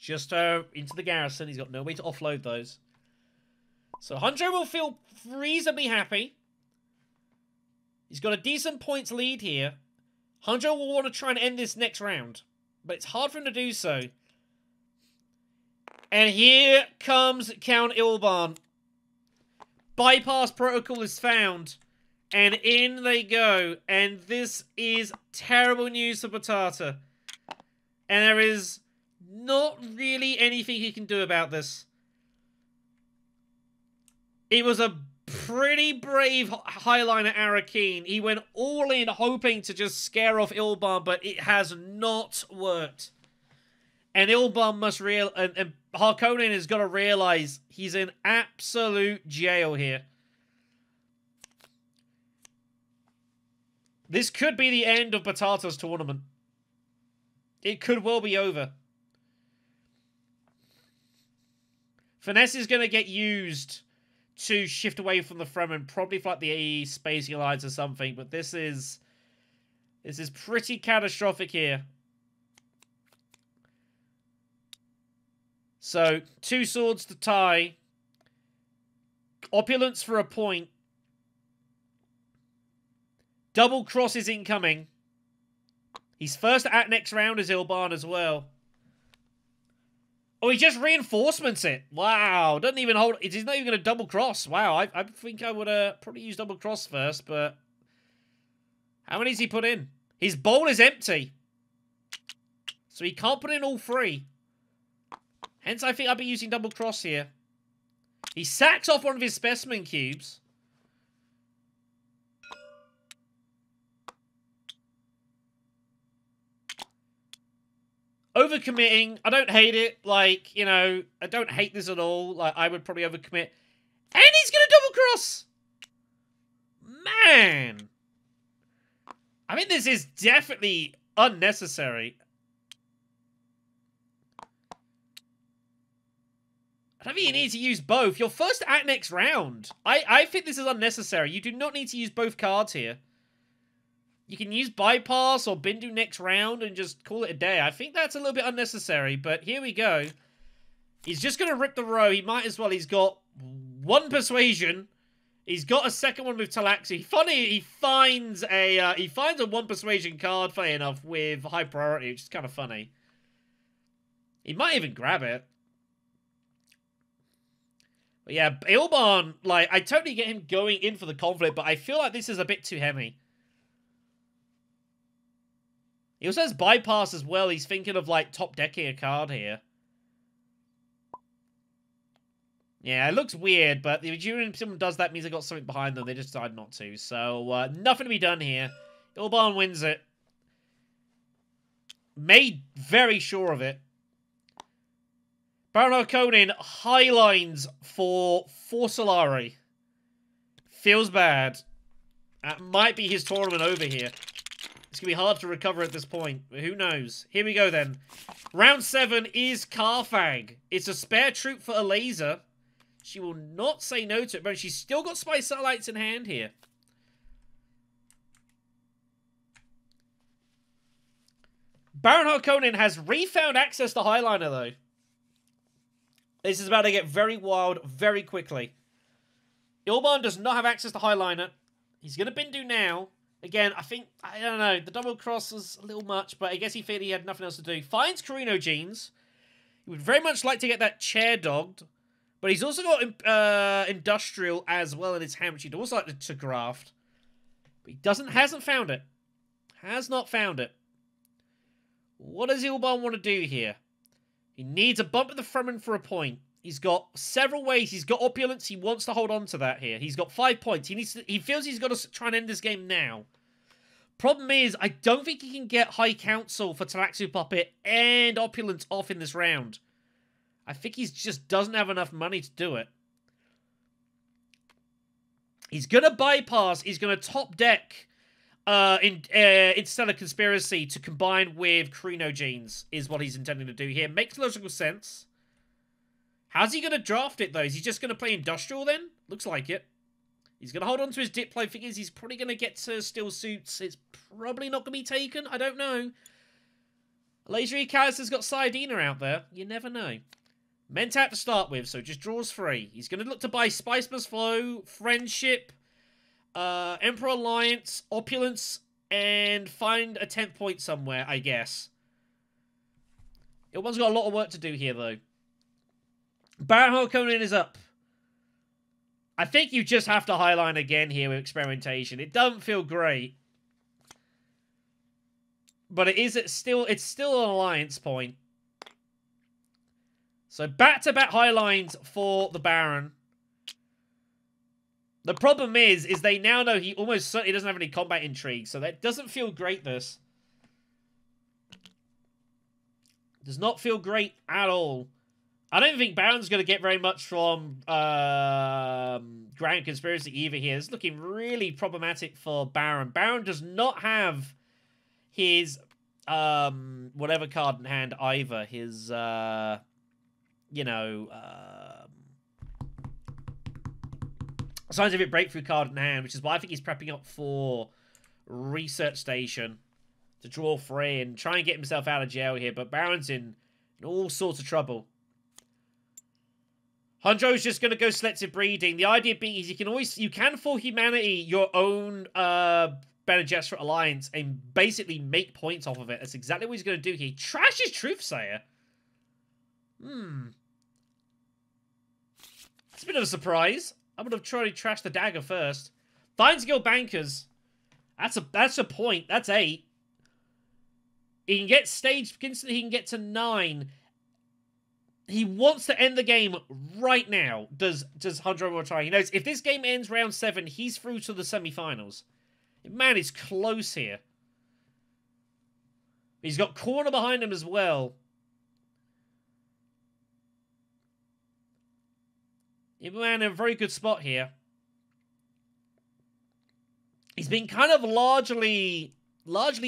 Just into the garrison. He's got no way to offload those. So Hunjo will feel reasonably happy. He's got a decent points lead here. Hunjo will want to try and end this next round. But it's hard for him to do so. And here comes Count Ilban. Bypass protocol is found. And in they go. And this is terrible news for Batata. And there is not really anything he can do about this. It was a pretty brave highliner Arrakis. He went all in hoping to just scare off Ilban, but it has not worked. And Ilban must and Harkonnen has got to realize he's in absolute jail here. This could be the end of Batata's tournament. It could well be over. Finesse is going to get used to shift away from the Fremen, probably for like the AE Spacing Alliance or something, but this is pretty catastrophic here. So, 2 swords to tie. Opulence for a point. Double cross is incoming. His first at next round is Ilban as well. Oh, he just reinforcements it. Wow. Doesn't even hold... He's not even going to double cross. Wow. I think I would probably use double cross first, but... How many does he put in? His bowl is empty. So he can't put in all 3. Hence, I think I'd be using double cross here. He sacks off one of his specimen cubes. Overcommitting. I don't hate it. Like, you know, I don't hate this at all. Like, I would probably overcommit. And he's going to double cross. Man. I mean, this is definitely unnecessary. I don't think you need to use both. Your first at next round. I think this is unnecessary. You do not need to use both cards here. You can use Bypass or Bindu next round and just call it a day. I think that's a little bit unnecessary, but here we go. He's just going to rip the row. He might as well. He's got 1 Persuasion. He's got a second one with Talaxi. Funny, he finds a 1 Persuasion card, funny enough, with high priority, which is kind of funny. He might even grab it. But yeah, Ilban, like, I totally get him going in for the conflict, but I feel like this is a bit too heavy. He also has Bypass as well. He's thinking of, like, top decking a card here. Yeah, it looks weird, but if someone does that, means they got something behind them. They just decide not to. So, nothing to be done here. Ilban wins it. Made very sure of it. Baron Harkonnen highlines for Solari. Feels bad. That might be his tournament over here. It's going to be hard to recover at this point. But who knows? Here we go then. Round 7 is Carthag. It's a spare troop for a laser. She will not say no to it, but she's still got spy satellites in hand here. Baron Harkonnen has refound access to Highliner, though. This is about to get very wild very quickly. Ilban does not have access to Highliner. He's going to Bindu now. Again, I don't know, the double cross was a little much, but I guess he figured he had nothing else to do. Finds Carino Genes. He would very much like to get that chair dogged, But he's also got industrial as well in his hand, which he'd also like to graft. But he hasn't found it. Has not found it. What does Ilban want to do here? He needs a bump at the front end for a point. He's got several ways. He's got opulence. He wants to hold on to that here. He's got 5 points. He feels he's got to try and end this game now. Problem is, I don't think he can get High Council for Talaxu Puppet and opulence off in this round. I think he just doesn't have enough money to do it. He's going to bypass. He's going to top deck Interstellar Conspiracy to combine with Chronogenes is what he's intending to do here. Makes logical sense. How's he going to draft it, though? Is he just going to play Industrial, then? Looks like it. He's going to hold on to his Diplo. Figures he's probably going to get to Steel Suits. It's probably not going to be taken. I don't know. Laser Icaz has got Sayadina out there. You never know. Mentat to start with, so just draws 3. He's going to look to buy Spice Plus Flow, Friendship, Emperor Alliance, Opulence, and find a 10th point somewhere, I guess. Ilban's got a lot of work to do here, though. Baron Harkonnen is up. I think you just have to highline again here with experimentation. It doesn't feel great. But it's still an alliance point. So back-to-back highlines for the Baron. The problem is they now know he almost certainly doesn't have any combat intrigue. So that doesn't feel great, this. Does not feel great at all. I don't think Baron's going to get very much from Grand Conspiracy either here. It's looking really problematic for Baron. Baron does not have his whatever card in hand either. His, Scientific Breakthrough card in hand, which is why I think he's prepping up for Research Station to draw 3 and try and get himself out of jail here. But Baron's in all sorts of trouble. Hondro's just going to go selective breeding. The idea being is you can for humanity your own Bene Gesserit alliance and basically make points off of it. That's exactly what he's going to do here. He trashes Truthsayer. It's a bit of a surprise. I would have tried to trash the dagger first. Finds Guild Bankers. That's a point. That's 8. He can get staged instantly. He can get to 9. He wants to end the game right now. Does Hondro want to try? He knows if this game ends round 7, he's through to the semi-finals. Man, it's close here. He's got corner behind him as well. Imbaman in a very good spot here. He's been kind of largely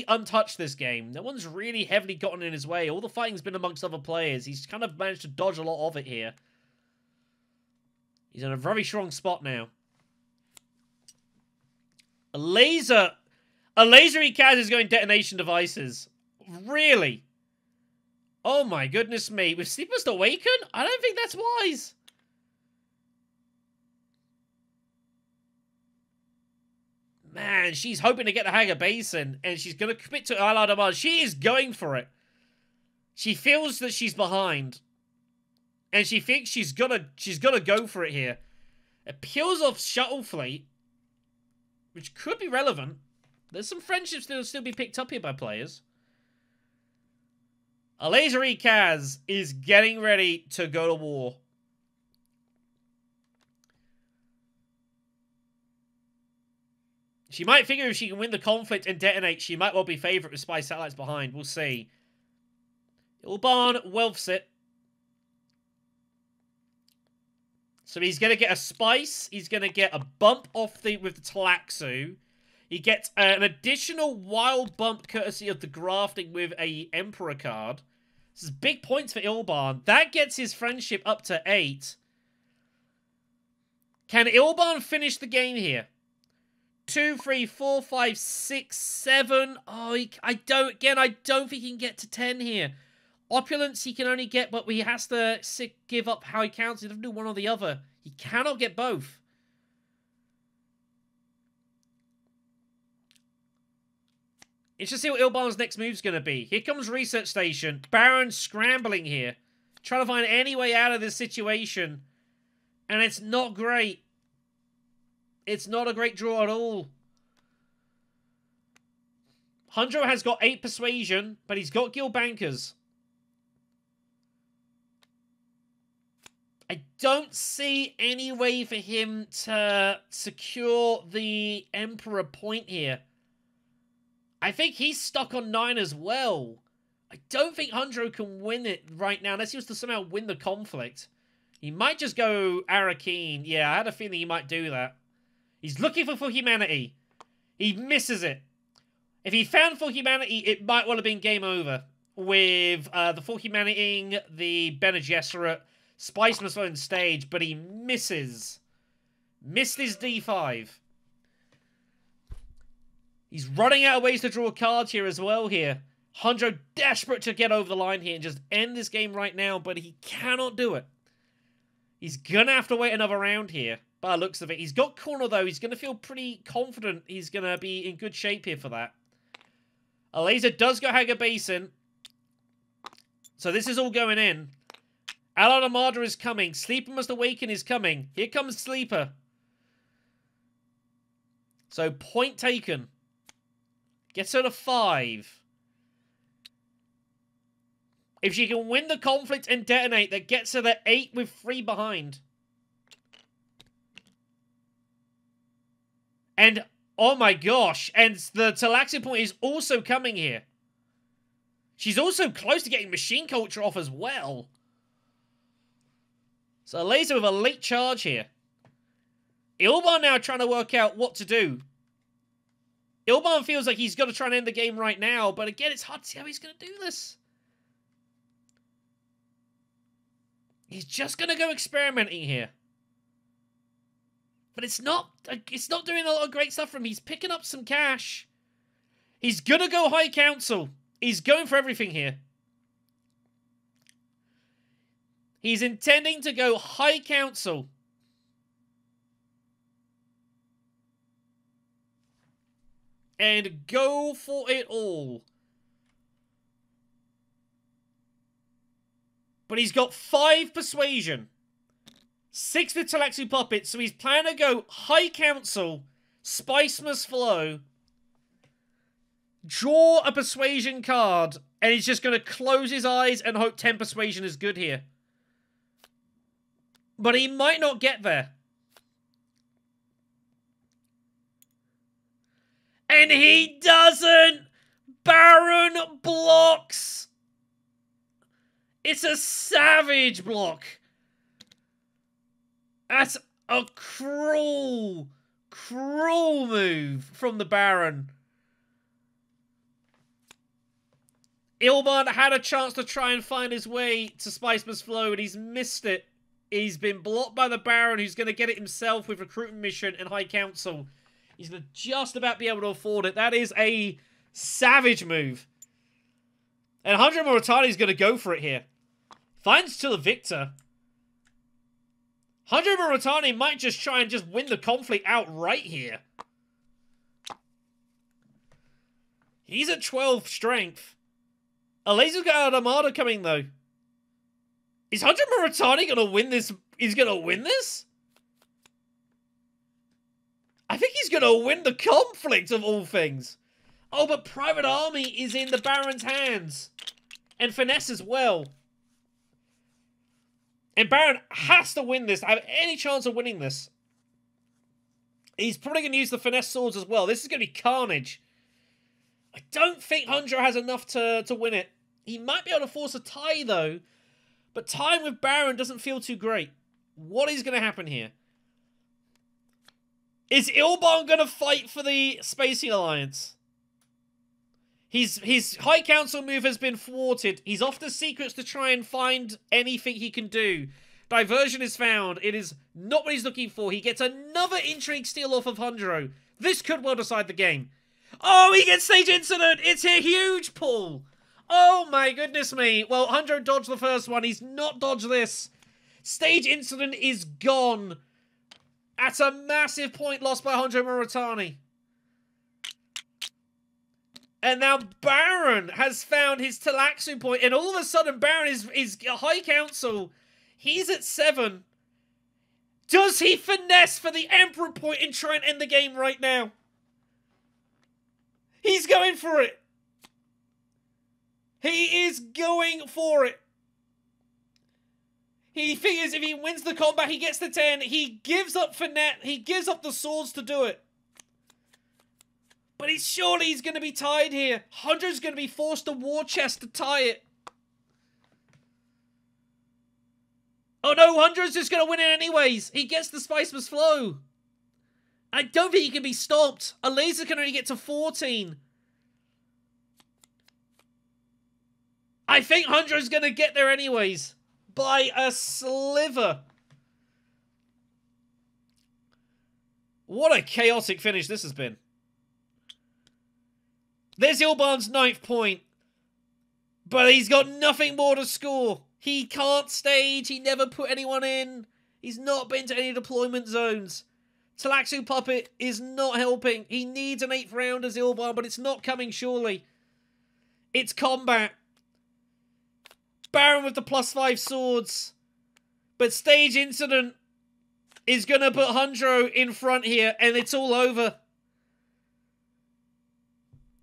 untouched this game. No one's really heavily gotten in his way. All the fighting's been amongst other players. He's kind of managed to dodge a lot of it here. He's in a very strong spot now. A laser Icaz is going detonation devices. Really? Oh my goodness me. With Sleepless Awaken? I don't think that's wise. Man, she's hoping to get the Haga Basin, and she's going to commit to Allied Demand. She is going for it. She feels that she's behind, and she thinks she's gonna go for it here. It peels off Shuttle Fleet, which could be relevant. There's some friendships that will still be picked up here by players. A Laser Icaz is getting ready to go to war. She might figure if she can win the conflict and detonate, she might well be favourite with spy satellites behind. We'll see. Ilban wealths it. So he's going to get a spice. He's going to get a bump off with the Talaxu. He gets an additional wild bump courtesy of the grafting with a Emperor card. This is big points for Ilban. That gets his friendship up to 8. Can Ilban finish the game here? 2, 3, 4, 5, 6, 7. Oh, I don't think he can get to 10 here. Opulence he can only get, but he has to give up how he counts. He doesn't do one or the other. He cannot get both. It's just see what Ilban's next move's going to be. Here comes Research Station. Baron scrambling here. Trying to find any way out of this situation. And it's not great. It's not a great draw at all. Hundro has got 8 persuasion, but he's got guild bankers. I don't see any way for him to secure the Emperor point here. I think he's stuck on 9 as well. I don't think Hundro can win it right now unless he was to somehow win the conflict. He might just go Arrakis. Yeah, I had a feeling he might do that. He's looking for humanity. He misses it. If he found for humanity, it might well have been game over. With the for humanity, the Bene Gesserit, Spiceman's on stage, but he misses. Missed his D5. He's running out of ways to draw cards here as well here. Hundro desperate to get over the line here and just end this game right now, but he cannot do it. He's going to have to wait another round here, by the looks of it. He's got corner, though. He's going to feel pretty confident he's going to be in good shape here for that. Alaza does go Haga Basin. So this is all going in. Allied Armada is coming. Sleeper Must Awaken is coming. Here comes Sleeper. So point taken. Gets her to 5. If she can win the conflict and detonate, that gets her to 8 with 3 behind. And, oh my gosh, and the Talaxia point is also coming here. She's also close to getting Machine Culture off as well. So Laser with a late charge here. Ilban now trying to work out what to do. Ilban feels like he's got to try and end the game right now, but again, it's hard to see how he's going to do this. He's just going to go experimenting here. But it's not doing a lot of great stuff for him. He's picking up some cash. He's going to go High Council. He's going for everything here. He's intending to go High Council. And go for it all. But he's got 5 persuasion. 6 with Talaxi Puppet. So he's planning to go High Council. Spice Must Flow. Draw a persuasion card. And he's just going to close his eyes and hope 10 persuasion is good here. But he might not get there. And he doesn't! Baron blocks! It's a savage block! That's a cruel, cruel move from the Baron. Ilban had a chance to try and find his way to Spice Must Flow, and he's missed it. He's been blocked by the Baron, who's going to get it himself with Recruitment Mission and High Council. He's going to just about be able to afford it. That is a savage move. And 100 Mauritani's going to go for it here. Finds to the victor. 100 Mauritani might just try and just win the conflict outright here. He's at 12 strength. Alaza's got an Armada coming, though. Is 100 Mauritani going to win this? He's going to win this? I think he's going to win the conflict of all things. Oh, but Private Army is in the Baron's hands. And Finesse as well. And Baron has to win this to have any chance of winning this. He's probably going to use the Finesse Swords as well. This is going to be carnage. I don't think Hundra has enough to win it. He might be able to force a tie, though. But tying with Baron doesn't feel too great. What is going to happen here? Is Ilban going to fight for the Spacing Alliance? His High Council move has been thwarted. He's off to Secrets to try and find anything he can do. Diversion is found. It is not what he's looking for. He gets another Intrigue steal off of Hundro. This could well decide the game. Oh, he gets Stage Incident. It's a huge pull. Oh my goodness me. Well, Hundro dodged the first one. He's not dodged this. Stage Incident is gone. That's a massive point lost by Hundro Mauritani. And now Baron has found his Talaxu point, and all of a sudden Baron is High Council. He's at 7. Does he finesse for the Emperor point and try and end the game right now? He's going for it. He is going for it. He figures if he wins the combat, he gets the 10. He gives up finesse. He gives up the swords to do it. But surely he's going to be tied here. Hunter's going to be forced to war chest to tie it. Oh no, Hunter's just going to win it anyways. He gets the Spice Must Flow. I don't think he can be stopped. A laser can only get to 14. I think Hunter's going to get there anyways. By a sliver. What a chaotic finish this has been. There's Ilban's 9th point. But he's got nothing more to score. He can't stage. He never put anyone in. He's not been to any deployment zones. Talaxu Puppet is not helping. He needs an 8th round as Ilban, but it's not coming surely. It's combat. Baron with the +5 swords. But Stage Incident is going to put Hundro in front here, and it's all over.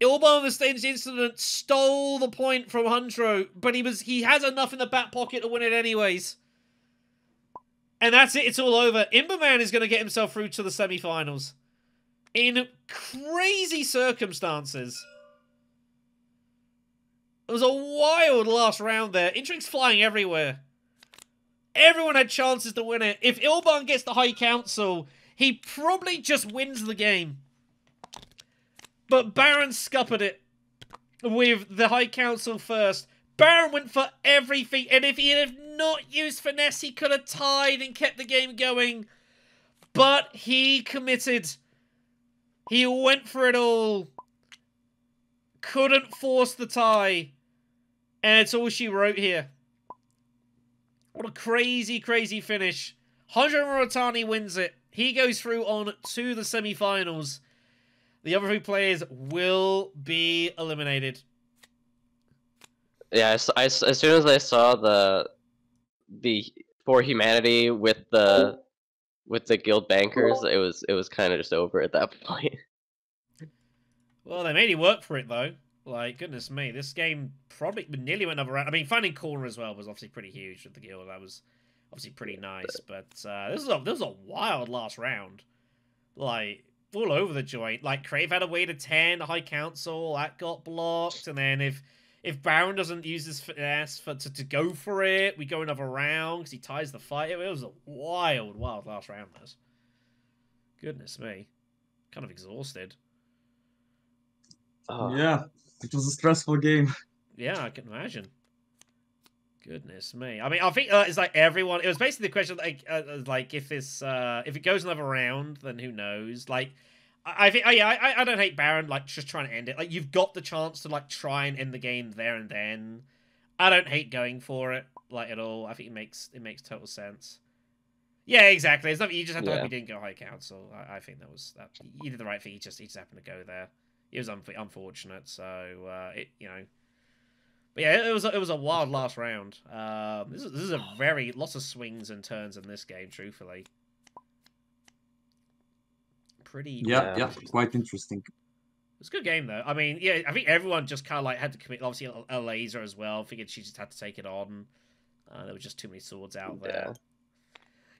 Ilban with Stage Incident stole the point from Hundro, but he has enough in the back pocket to win it anyways. And that's it, it's all over. Imbaman is going to get himself through to the semi-finals. In crazy circumstances. It was a wild last round there. Intrigue's flying everywhere. Everyone had chances to win it. If Ilban gets the High Council, he probably just wins the game. But Baron scuppered it with the High Council first. Baron went for everything, and if he had not used finesse, he could have tied and kept the game going. But he committed. He went for it all. Couldn't force the tie. And it's all she wrote here. What a crazy, crazy finish. Hanjo Muratani wins it. He goes through on to the semi-finals. The other 3 players will be eliminated. Yeah, as soon as I saw the For Humanity with the guild bankers, it was kind of just over at that point. Well, they made him work for it though. Like, goodness me, this game probably nearly went another round. I mean, finding corner as well was obviously pretty huge with the guild. That was obviously pretty nice. But this was a wild last round. Like, all over the joint. Like, Crave had a way to 10, the High Council, that got blocked. And then if Baron doesn't use his finesse to go for it, we go another round because he ties the fight. It was a wild, wild last round, this. Goodness me. Kind of exhausted. Yeah, it was a stressful game. Yeah, I can imagine. Goodness me. I mean, I think it's like everyone. It was basically the question, like if it goes another round, then who knows? Like, I think, I don't hate Baron like just trying to end it. Like, you've got the chance to like try and end the game there and then. I don't hate going for it like at all. I think it makes total sense. Yeah, exactly. It's not, you just have to hope he didn't go High Council. I think that you did the right thing. He just happened to go there. It was unfortunate, so you know. But yeah, it was a wild last round. This is a lots of swings and turns in this game. Truthfully, pretty. Yeah, quite interesting. It's a good game though. I mean, yeah, I think everyone just kind of like had to commit. Obviously, a laser as well. Figured she just had to take it on. There were just too many swords out there.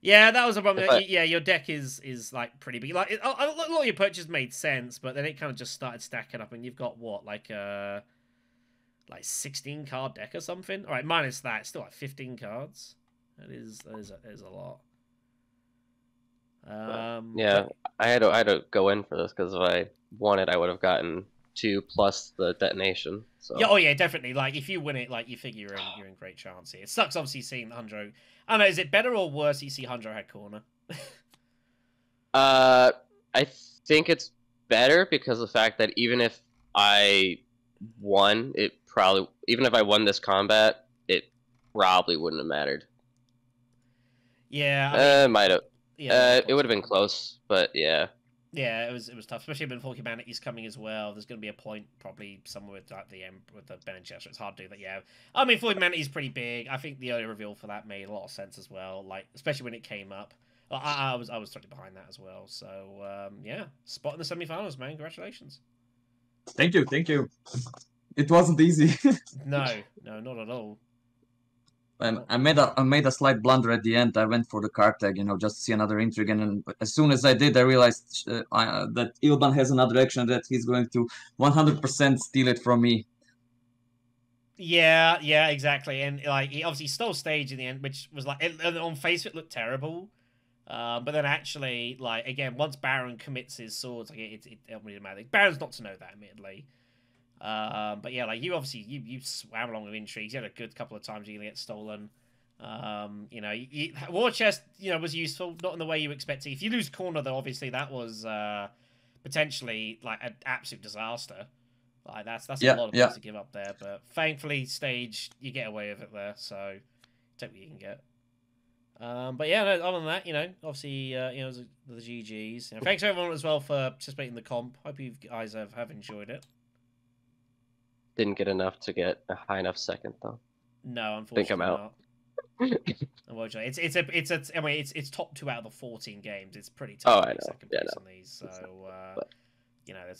Yeah, that was a problem. Yeah, your deck is like pretty big. Like a lot of your purchases made sense, but then it kind of just started stacking up, and you've got what like 16 card deck or something. All right, minus that, it's still like 15 cards. That is a lot. Yeah, I had to go in for this because if I won it, I would have gotten 2 plus the detonation. So. Yeah, oh yeah, definitely. Like if you win it, like you figure you're in great chance here. It sucks obviously seeing Hundro. I don't know, is it better or worse you see Hundro had corner? I think it's better because of the fact that even if I won, even if I won this combat, it probably wouldn't have mattered. Yeah, it might have. Yeah, it would have been close, but yeah. Yeah, it was tough, especially when For Humanity's coming as well. There's going to be a point probably somewhere with the Ben and Chester. It's hard to do that. Yeah, I mean For Humanity's pretty big. I think the early reveal for that made a lot of sense as well. Like especially when it came up. I was totally behind that as well. So yeah, spot in the semi-finals, man. Congratulations. Thank you, thank you. It wasn't easy. No, not at all. I made a slight blunder at the end. I went for the card tag, just to see another intrigue. And as soon as I did, I realized that Ilban has another action that he's going to 100% steal it from me. Yeah, exactly. And like he obviously stole stage in the end, which was like on face it looked terrible. But then actually, like again, once Baron commits his swords, like it don't really matter. Baron's not to know that, admittedly. But yeah, like you obviously you swam along with intrigues. You had a good couple of times you're gonna get stolen. War chest, was useful, not in the way you expected. If you lose corner, though, obviously that was potentially like an absolute disaster. Like that's a lot of points to give up there. But thankfully, stage you get away with it there, so take what you can get. But yeah, no, other than that, obviously, the GGs. Thanks everyone as well for participating in the comp. Hope you guys have enjoyed it. Didn't get enough to get a high enough second though. No, unfortunately, think I'm out. not. Unfortunately, it's top 2 out of the 14 games. It's pretty tough to get second place on these. So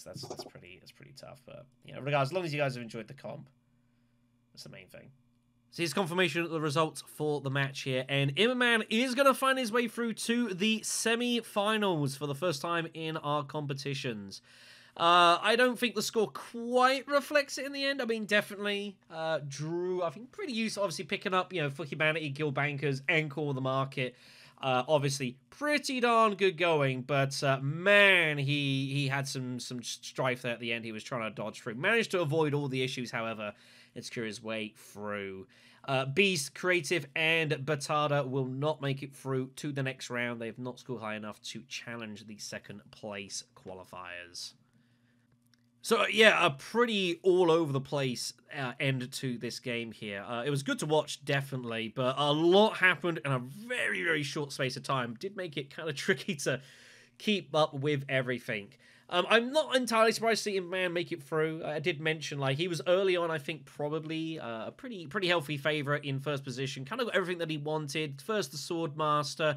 that's pretty tough. But regardless, as long as you guys have enjoyed the comp, that's the main thing. So here's confirmation of the results for the match here, and Imbaman is going to find his way through to the semi-finals for the first time in our competitions. I don't think the score quite reflects it in the end. I mean, definitely Drew, I think, pretty useful, obviously picking up, for Humanity, Guild Bankers, and Call the Market. Obviously, pretty darn good going, but man, he had some strife there at the end. He was trying to dodge through. Managed to avoid all the issues, however, and secure his way through. Beast, Creative, and Batada will not make it through to the next round. They have not scored high enough to challenge the second place qualifiers. So, yeah, a pretty all-over-the-place end to this game here. It was good to watch, definitely, but a lot happened in a very, very short space of time. Did make it kind of tricky to keep up with everything. I'm not entirely surprised to see Imbaman make it through. I did mention, like, he was early on, I think, probably a pretty healthy favourite in first position. Kind of got everything that he wanted. First, the Swordmaster.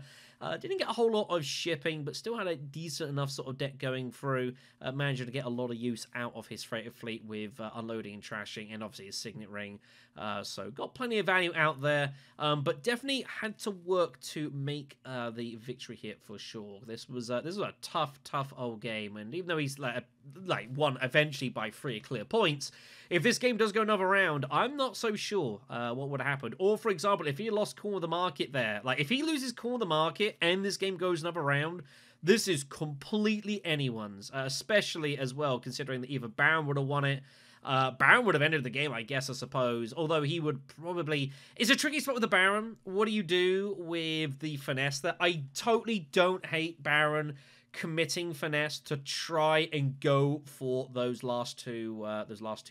Didn't get a whole lot of shipping, but still had a decent enough sort of deck going through. Managed to get a lot of use out of his freighter fleet with unloading and trashing, and obviously his Signet Ring. So got plenty of value out there, but definitely had to work to make the victory here for sure. This was a tough old game, and even though he's like won eventually by 3 clear points, if this game does go another round, I'm not so sure what would have happened. Or for example, if he lost Corner of the Market there, like if he loses Corner of the Market and this game goes another round, this is completely anyone's, especially as well considering that either Baron would have won it. Baron would have ended the game, I guess, I suppose. Although he would probably... It's a tricky spot with the Baron. What do you do with the Finesse there? I totally don't hate Baron committing Finesse to try and go for those last two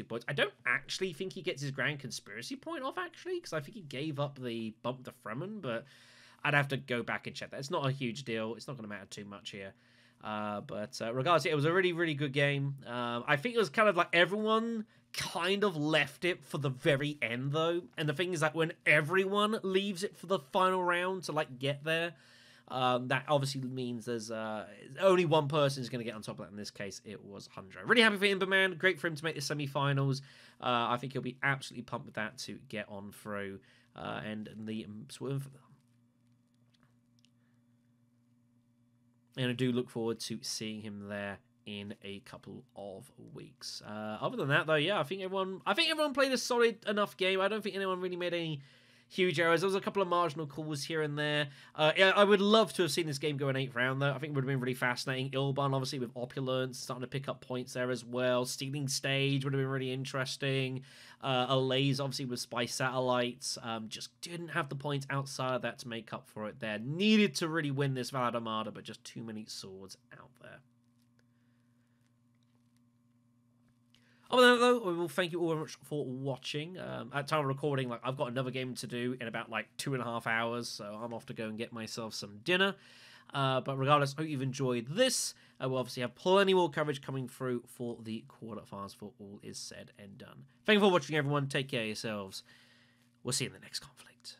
points. I don't actually think he gets his Grand Conspiracy point off, actually, because I think he gave up the bump to Fremen, but I'd have to go back and check that. It's not a huge deal. It's not going to matter too much here. But regardless, it was a really, really good game. I think it was kind of like everyone kind of left it for the very end, though. And the thing is that when everyone leaves it for the final round to, like, get there, that obviously means there's only one person is going to get on top of that. In this case, it was Hundred. Really happy for Imbaman. Great for him to make the semi-finals. I think he'll be absolutely pumped with that to get on through. And the swim. And I do look forward to seeing him there in a couple of weeks. Other than that, though, yeah, I think everyone played a solid enough game. I don't think anyone really made any huge errors. There was a couple of marginal calls here and there. I would love to have seen this game go in 8th round, though. I think it would have been really fascinating. Ilban, obviously, with Opulence, starting to pick up points there as well. Stealing Stage would have been really interesting. Alays, obviously, with Spy Satellites. Just didn't have the points outside of that to make up for it there. Needed to really win this Valad Armada, but just too many swords out there. Other than that, though, we will thank you all very much for watching. At time of recording, like I've got another game to do in about like 2.5 hours, so I'm off to go and get myself some dinner. But regardless, I hope you've enjoyed this. We'll obviously have plenty more coverage coming through for the quarterfinals for all is said and done. Thank you for watching, everyone. Take care of yourselves. We'll see you in the next conflict.